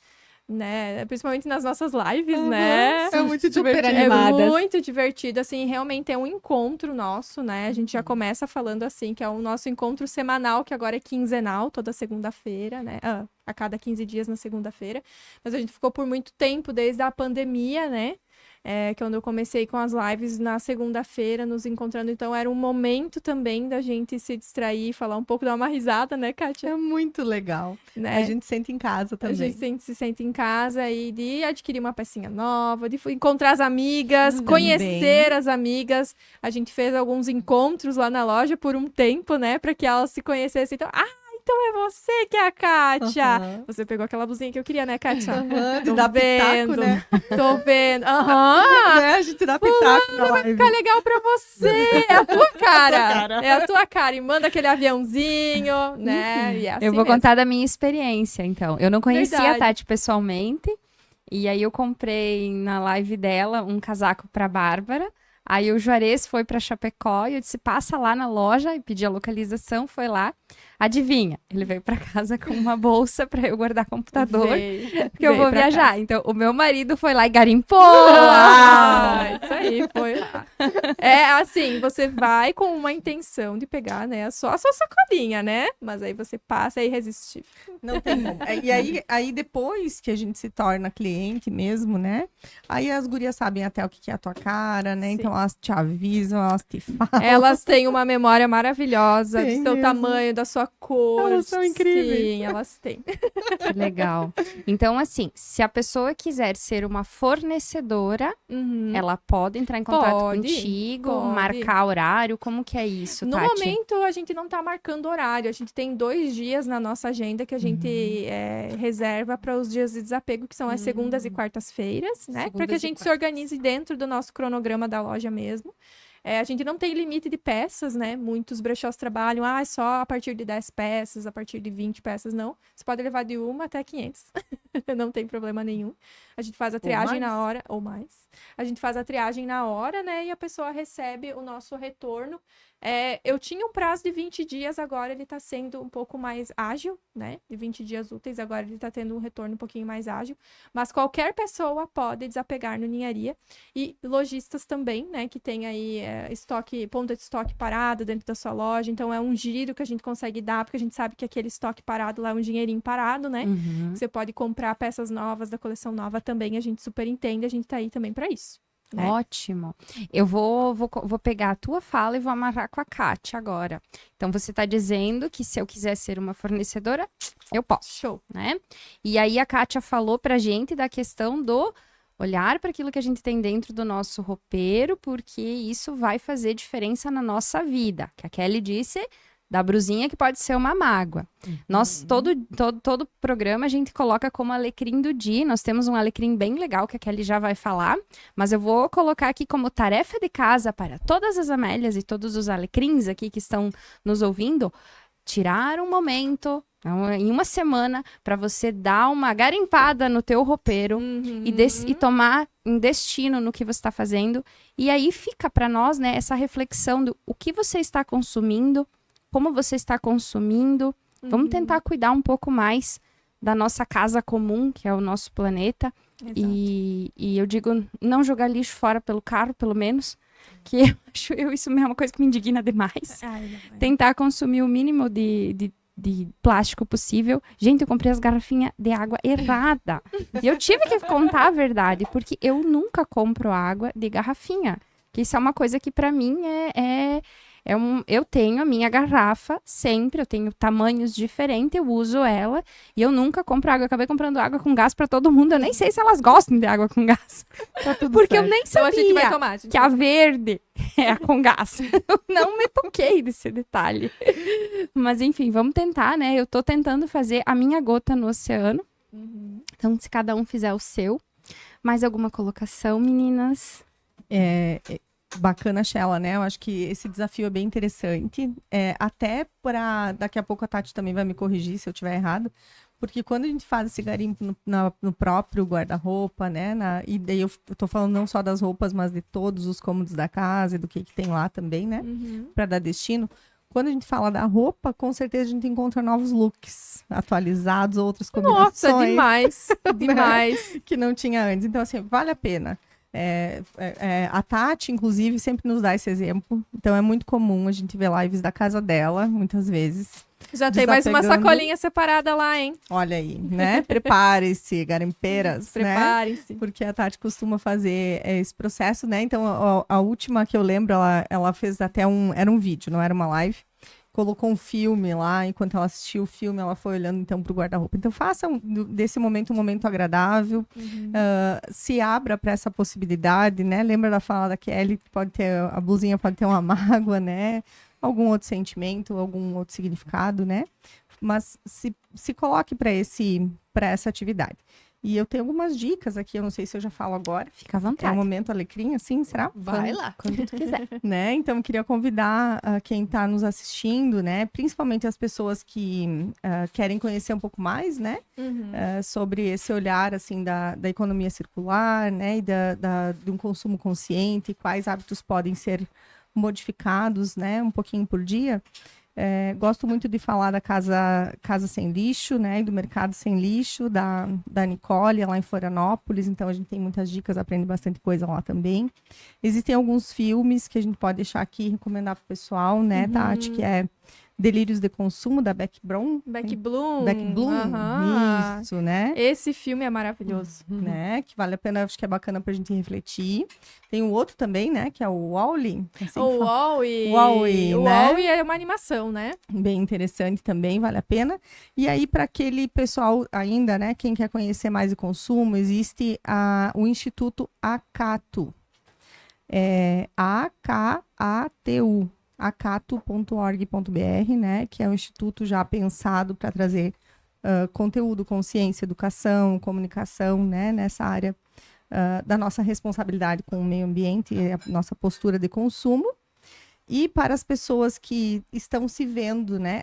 né? Principalmente nas nossas lives, né? É muito super divertido. animadas. É muito divertido, assim, realmente é um encontro nosso, né? A gente já começa falando assim, que é o nosso encontro semanal, que agora é quinzenal, toda segunda-feira, né? A cada 15 dias na segunda-feira. Mas a gente ficou por muito tempo, desde a pandemia, né? Que é quando eu comecei com as lives na segunda-feira, nos encontrando. Então, era um momento também da gente se distrair, falar um pouco, dar uma risada, né, Kátia? É muito legal. Né? A gente sente em casa A também. gente se sente em casa e de adquirir uma pecinha nova, de encontrar as amigas, Também. conhecer as amigas. A gente fez alguns encontros lá na loja por um tempo, né? Para que elas se conhecessem. Então, então é você que é a Kátia. Aham. Você pegou aquela blusinha que eu queria, né, Kátia? Aham, de Tô dar pitaco, vendo. né? Tô vendo. Aham. Né? A gente dá pitaco na live. Fica legal pra você. É a tua cara. cara. É a tua cara. E manda aquele aviãozinho, né? E é assim Eu vou mesmo. contar da minha experiência, então. Eu não conhecia Verdade. a Tati pessoalmente. E aí eu comprei na live dela um casaco pra Bárbara. Aí o Juarez foi pra Chapecó e eu disse, passa lá na loja e pedi a localização, foi lá. Adivinha? Ele veio pra casa com uma bolsa pra eu guardar computador, porque eu Veio vou pra viajar. casa. Então o meu marido foi lá e garimpou. Isso aí, foi lá. É assim, você vai com uma intenção de pegar, né, só a sua sacolinha, né? Mas aí você passa, é irresistível. Não tem como. E aí, depois que a gente se torna cliente mesmo, né? Aí as gurias sabem até o que é a tua cara, né? Sim. Então elas te avisam, elas te falam. Elas têm uma memória maravilhosa Tem do seu mesmo. tamanho, da sua cor. Elas são incríveis. Sim, elas têm. Que legal. Então, assim, se a pessoa quiser ser uma fornecedora, Uhum. ela pode entrar em contato Pode, contigo, pode. marcar horário, como que é isso, No Tati? momento, a gente não tá marcando horário. A gente tem 2 dias na nossa agenda que a gente reserva para os dias de desapego, que são as segundas e quartas-feiras, né? Para que a Segundas e gente se quartas. organize dentro do nosso cronograma da loja mesmo. A gente não tem limite de peças, né? Muitos brechós trabalham, só a partir de 10 peças, a partir de 20 peças, não. Você pode levar de 1 até 500. Não tem problema nenhum. A gente faz a triagem na hora, ou mais. A gente faz a triagem na hora, né? E a pessoa recebe o nosso retorno. Eu tinha um prazo de 20 dias, agora ele está sendo um pouco mais ágil, né? De 20 dias úteis, agora ele está tendo um retorno um pouquinho mais ágil. Mas qualquer pessoa pode desapegar no Ninharia. E lojistas também, né? Que tem aí ponta de estoque parado dentro da sua loja. Então é um giro que a gente consegue dar, porque a gente sabe que aquele estoque parado lá é um dinheirinho parado, né? Uhum. Você pode comprar peças novas da coleção nova também, a gente super entende, a gente tá aí também para isso. Né? Ótimo. Eu vou pegar a tua fala e vou amarrar com a Kátia agora. Então, você está dizendo que se eu quiser ser uma fornecedora, eu posso, Show. né? E aí, a Kátia falou pra gente da questão do olhar para aquilo que a gente tem dentro do nosso roupeiro, porque isso vai fazer diferença na nossa vida. Que a Kelly disse da brusinha que pode ser uma mágoa. Nós, todo programa, a gente coloca como alecrim do dia. Nós temos um alecrim bem legal que a Kelly já vai falar, mas eu vou colocar aqui como tarefa de casa para todas as Amélias e todos os alecrins aqui que estão nos ouvindo, tirar um momento, em uma semana, para você dar uma garimpada no teu roupeiro e tomar um destino no que você está fazendo. E aí fica para nós, né, essa reflexão do o que você está consumindo, como você está consumindo. Vamos tentar cuidar um pouco mais da nossa casa comum, que é o nosso planeta. E eu digo, não jogar lixo fora pelo carro, pelo menos, que eu acho isso é uma coisa que me indigna demais. Tentar consumir o mínimo de plástico possível. Gente, eu comprei as garrafinhas de água errada. E eu tive que contar a verdade, porque eu nunca compro água de garrafinha. Que isso é uma coisa que pra mim Eu tenho a minha garrafa sempre, eu tenho tamanhos diferentes, eu uso ela e eu nunca compro água. Eu acabei comprando água com gás para todo mundo. Eu nem sei se elas gostam de água com gás. Tá tudo Porque eu certo. nem Então a gente vai sabia tomar. que a verde é a com gás. Eu não me toquei desse detalhe. Mas enfim, vamos tentar, né? Eu tô tentando fazer a minha gota no oceano. Então, se cada um fizer o seu. Mais alguma colocação, meninas? Bacana, Sheila, né? Eu acho que esse desafio é bem interessante. Até para... Daqui a pouco a Tati também vai me corrigir se eu estiver errado. Porque quando a gente faz esse garimpo no próprio guarda-roupa, né? E daí eu tô falando não só das roupas, mas de todos os cômodos da casa e do que tem lá também, né? Para dar destino. Quando a gente fala da roupa, com certeza a gente encontra novos looks atualizados, outras combinações. Nossa, demais. Demais. Que não tinha antes. Então, assim, vale a pena. A Tati, inclusive, sempre nos dá esse exemplo. Então, é muito comum a gente ver lives da casa dela, muitas vezes. Já tem mais uma Desapegando. sacolinha separada lá, hein? Olha aí, né? Prepare-se, garimpeiras, né? Preparem-se. Porque a Tati costuma fazer esse processo, né? Então, a última que eu lembro, ela fez até era um vídeo, não era uma live. Colocou um filme lá, enquanto ela assistiu o filme, ela foi olhando, então, pro guarda-roupa. Então, façam desse momento um momento agradável. Se abra para essa possibilidade, né? Lembra da fala da Kelly, a blusinha pode ter uma mágoa, né? Algum outro sentimento, algum outro significado, né? Mas se coloque para essa atividade. E eu tenho algumas dicas aqui, eu não sei se eu já falo agora. Fica à É vontade. um momento alecrim, assim, será? Vai lá. Quando tu quiser. Né? Então, eu queria convidar quem está nos assistindo, né? Principalmente as pessoas que querem conhecer um pouco mais, né? Sobre esse olhar, assim, da economia circular, né? E de um consumo consciente, quais hábitos podem ser modificados, né? Um pouquinho por dia. Gosto muito de falar da Casa Sem Lixo, né? E do Mercado Sem Lixo, da Nicole, lá em Florianópolis. Então, a gente tem muitas dicas, aprende bastante coisa lá também. Existem alguns filmes que a gente pode deixar aqui e recomendar para o pessoal, né, Tati? Que é Delírios de Consumo, da Beck Bloom. Beck Bloom. Beck Bloom, Aham. isso, né? Esse filme é maravilhoso. Né? Que vale a pena, acho que é bacana pra gente refletir. Tem um outro também, né? Que é o Wall-E. O Wall-E. Wall-E, O né? Wall-E é uma animação, né? Bem interessante também, vale a pena. E aí, para aquele pessoal ainda, né? Quem quer conhecer mais o consumo, existe o Instituto ACATU. AKATU. acato.org.br, né? Que é um instituto já pensado para trazer conteúdo, consciência, educação, comunicação, né? Nessa área da nossa responsabilidade com o meio ambiente e a nossa postura de consumo. E para as pessoas que estão se vendo, né?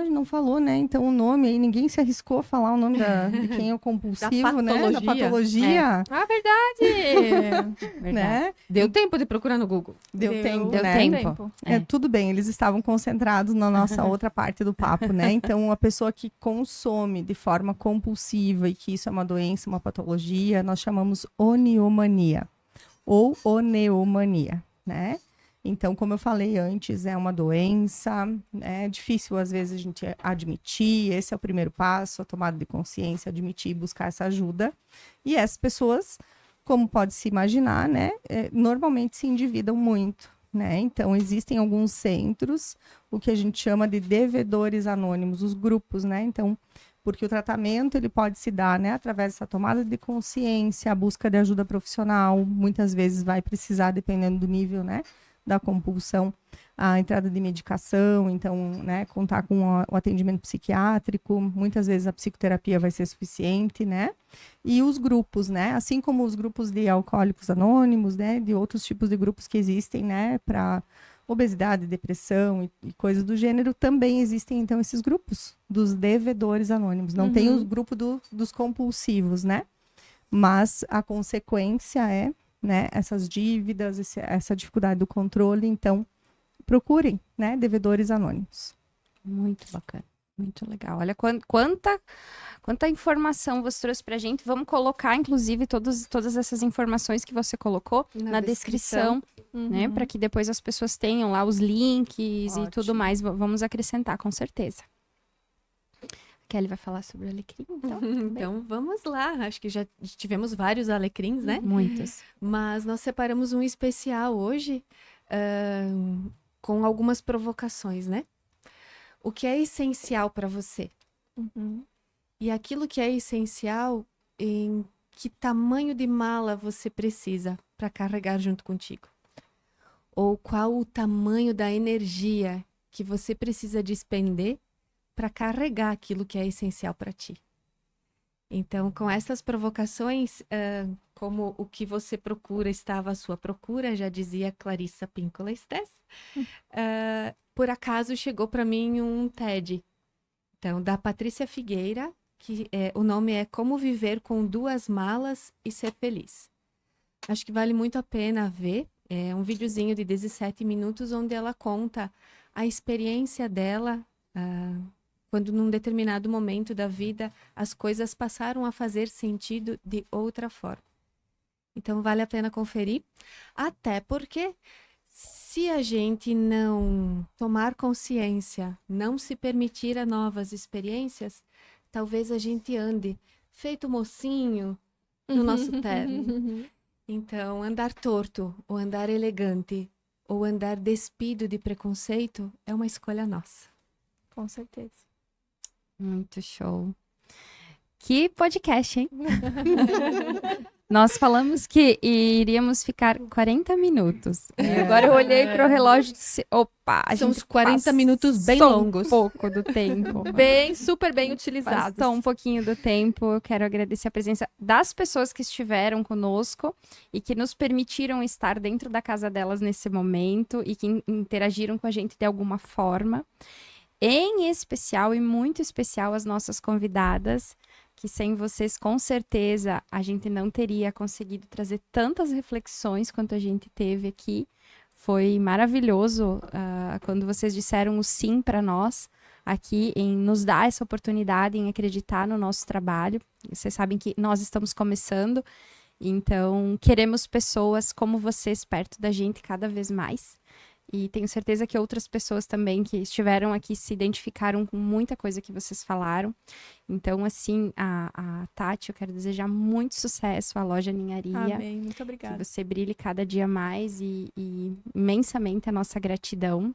Não falou, né? Então o nome aí, ninguém se arriscou a falar o nome de quem é o compulsivo, né? Da patologia. Ah, verdade! Né? Deu tempo de procurar no Google. Deu tempo, deu né? tempo. Tudo bem, eles estavam concentrados na nossa outra parte do papo, né? Então, a pessoa que consome de forma compulsiva e que isso é uma doença, uma patologia, nós chamamos oniomania ou oneomania, né? Então, como eu falei antes, é uma doença, é difícil às vezes a gente admitir, esse é o primeiro passo, a tomada de consciência, admitir e buscar essa ajuda. E essas pessoas, como pode se imaginar, né, normalmente se endividam muito, né? Então, existem alguns centros, o que a gente chama de devedores anônimos, os grupos, né? Então, porque o tratamento ele pode se dar, né, através dessa tomada de consciência, a busca de ajuda profissional, muitas vezes vai precisar, dependendo do nível, né, da compulsão, a entrada de medicação, então, né, contar com o atendimento psiquiátrico, muitas vezes a psicoterapia vai ser suficiente, né, e os grupos, né, assim como os grupos de alcoólicos anônimos, né, de outros tipos de grupos que existem, né, para obesidade, depressão e coisas do gênero, também existem, então, esses grupos dos devedores anônimos, não tem o grupo dos compulsivos, né, mas a consequência é, né, essas dívidas, essa dificuldade do controle, então procurem, né, devedores anônimos. Muito bacana, muito legal. Olha quanta informação você trouxe pra gente. Vamos colocar, inclusive, todas essas informações que você colocou na descrição, né, para que depois as pessoas tenham lá os links e tudo mais. Vamos acrescentar, com certeza. Kelly vai falar sobre o alecrim, então? Então, vamos lá. Acho que já tivemos vários alecrins, né? Muitos. Mas nós separamos um especial hoje com algumas provocações, né? O que é essencial para você? E aquilo que é essencial, em que tamanho de mala você precisa para carregar junto contigo? Ou qual o tamanho da energia que você precisa despender para carregar aquilo que é essencial para ti? Então, com essas provocações, como o que você procura estava à sua procura, já dizia Clarissa Pinkola Estés, por acaso chegou para mim um TED, então, da Patrícia Figueira, que o nome é Como Viver com 2 Malas e Ser Feliz. Acho que vale muito a pena ver. É um videozinho de 17 minutos onde ela conta a experiência dela quando num determinado momento da vida as coisas passaram a fazer sentido de outra forma. Então vale a pena conferir, até porque se a gente não tomar consciência, não se permitir a novas experiências, talvez a gente ande feito mocinho no nosso terno. Então, andar torto, ou andar elegante, ou andar despido de preconceito é uma escolha nossa. Com certeza. Muito show. Que podcast, hein? Nós falamos que iríamos ficar 40 minutos. E agora eu olhei para o relógio e disse, opa, a São gente uns 40 minutos bem passou longos. um pouco do tempo. Super bem utilizados. Passou um pouquinho do tempo. Eu quero agradecer a presença das pessoas que estiveram conosco e que nos permitiram estar dentro da casa delas nesse momento e que interagiram com a gente de alguma forma. Em especial e muito especial as nossas convidadas, que sem vocês, com certeza, a gente não teria conseguido trazer tantas reflexões quanto a gente teve aqui. Foi maravilhoso quando vocês disseram o sim para nós aqui, em nos dar essa oportunidade, em acreditar no nosso trabalho. Vocês sabem que nós estamos começando, então queremos pessoas como vocês perto da gente cada vez mais. E tenho certeza que outras pessoas também que estiveram aqui se identificaram com muita coisa que vocês falaram. Então, assim, a Tati, eu quero desejar muito sucesso à Loja Ninharia. Amém, muito obrigada. Que você brilhe cada dia mais e imensamente a nossa gratidão.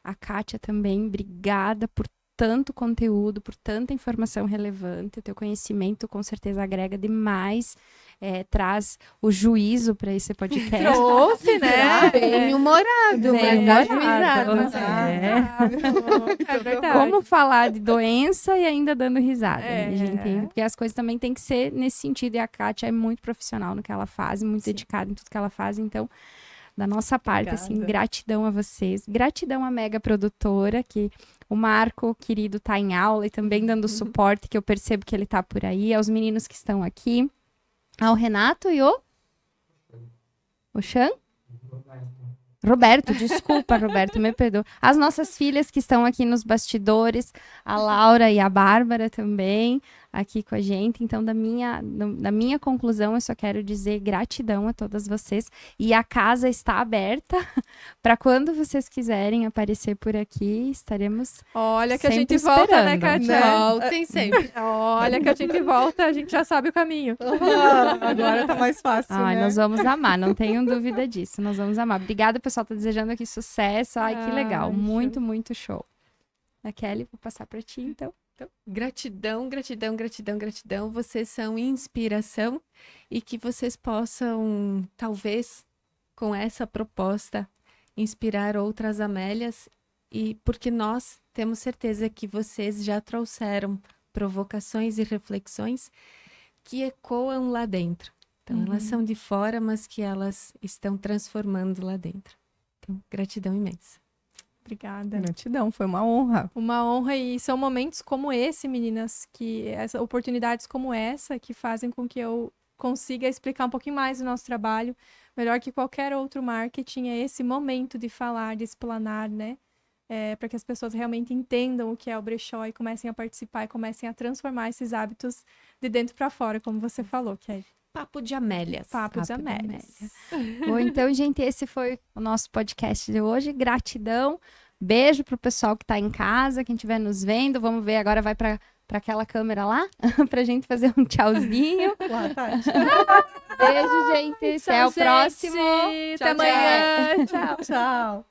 A Kátia também, obrigada por tanto conteúdo, por tanta informação relevante. O teu conhecimento com certeza agrega demais, traz o juízo para esse podcast. Trouxe, né? Bem humorado, Bem mas humorado. É verdade. Como falar de doença e ainda dando risada, né, É. gente? Porque as coisas também têm que ser nesse sentido. E a Kátia é muito profissional no que ela faz, muito dedicada em tudo que ela faz. Então, da nossa parte, assim, gratidão a vocês. Gratidão à Mega Produtora, que o Marco, querido, tá em aula e também dando suporte, que eu percebo que ele tá por aí. Aos meninos que estão aqui. Ao Renato e o Xan? Roberto, desculpa, Roberto, me perdoa. As nossas filhas que estão aqui nos bastidores, a Laura e a Bárbara também aqui com a gente. Então, da minha conclusão, eu só quero dizer gratidão a todas vocês. E a casa está aberta para quando vocês quiserem aparecer por aqui, estaremos Olha que a sempre gente volta, né, esperando. Kátia? Voltem sempre. Olha que a gente volta, a gente já sabe o caminho. Agora tá mais fácil, Ai, né? nós vamos amar, não tenham dúvida disso. Nós vamos amar. Obrigada, pessoal. Tá desejando aqui sucesso. Ai, que legal. Ai, Muito, muito show. A Kelly, vou passar para ti, então. Gratidão, gratidão, gratidão, gratidão. Vocês são inspiração e que vocês possam, talvez, com essa proposta, inspirar outras Amélias. E porque nós temos certeza que vocês já trouxeram provocações e reflexões que ecoam lá dentro. Então, elas são de fora, mas que elas estão transformando lá dentro. Então, gratidão imensa. Obrigada. Gratidão, foi uma honra. Uma honra, e são momentos como esse, meninas, oportunidades como essa que fazem com que eu consiga explicar um pouquinho mais do nosso trabalho, melhor que qualquer outro marketing, é esse momento de falar, de explanar, né? Para que as pessoas realmente entendam o que é o brechó e comecem a participar e comecem a transformar esses hábitos de dentro para fora, como você falou, Kelly. Papo de Amélias. Papo de Amélias. Bom, então, gente, esse foi o nosso podcast de hoje. Gratidão. Beijo pro pessoal que tá em casa, quem estiver nos vendo. Vamos ver, agora vai para aquela câmera lá, pra gente fazer um tchauzinho. Lá, Tati. Beijo, gente. Até o próximo. Até amanhã. Tchau. Tchau.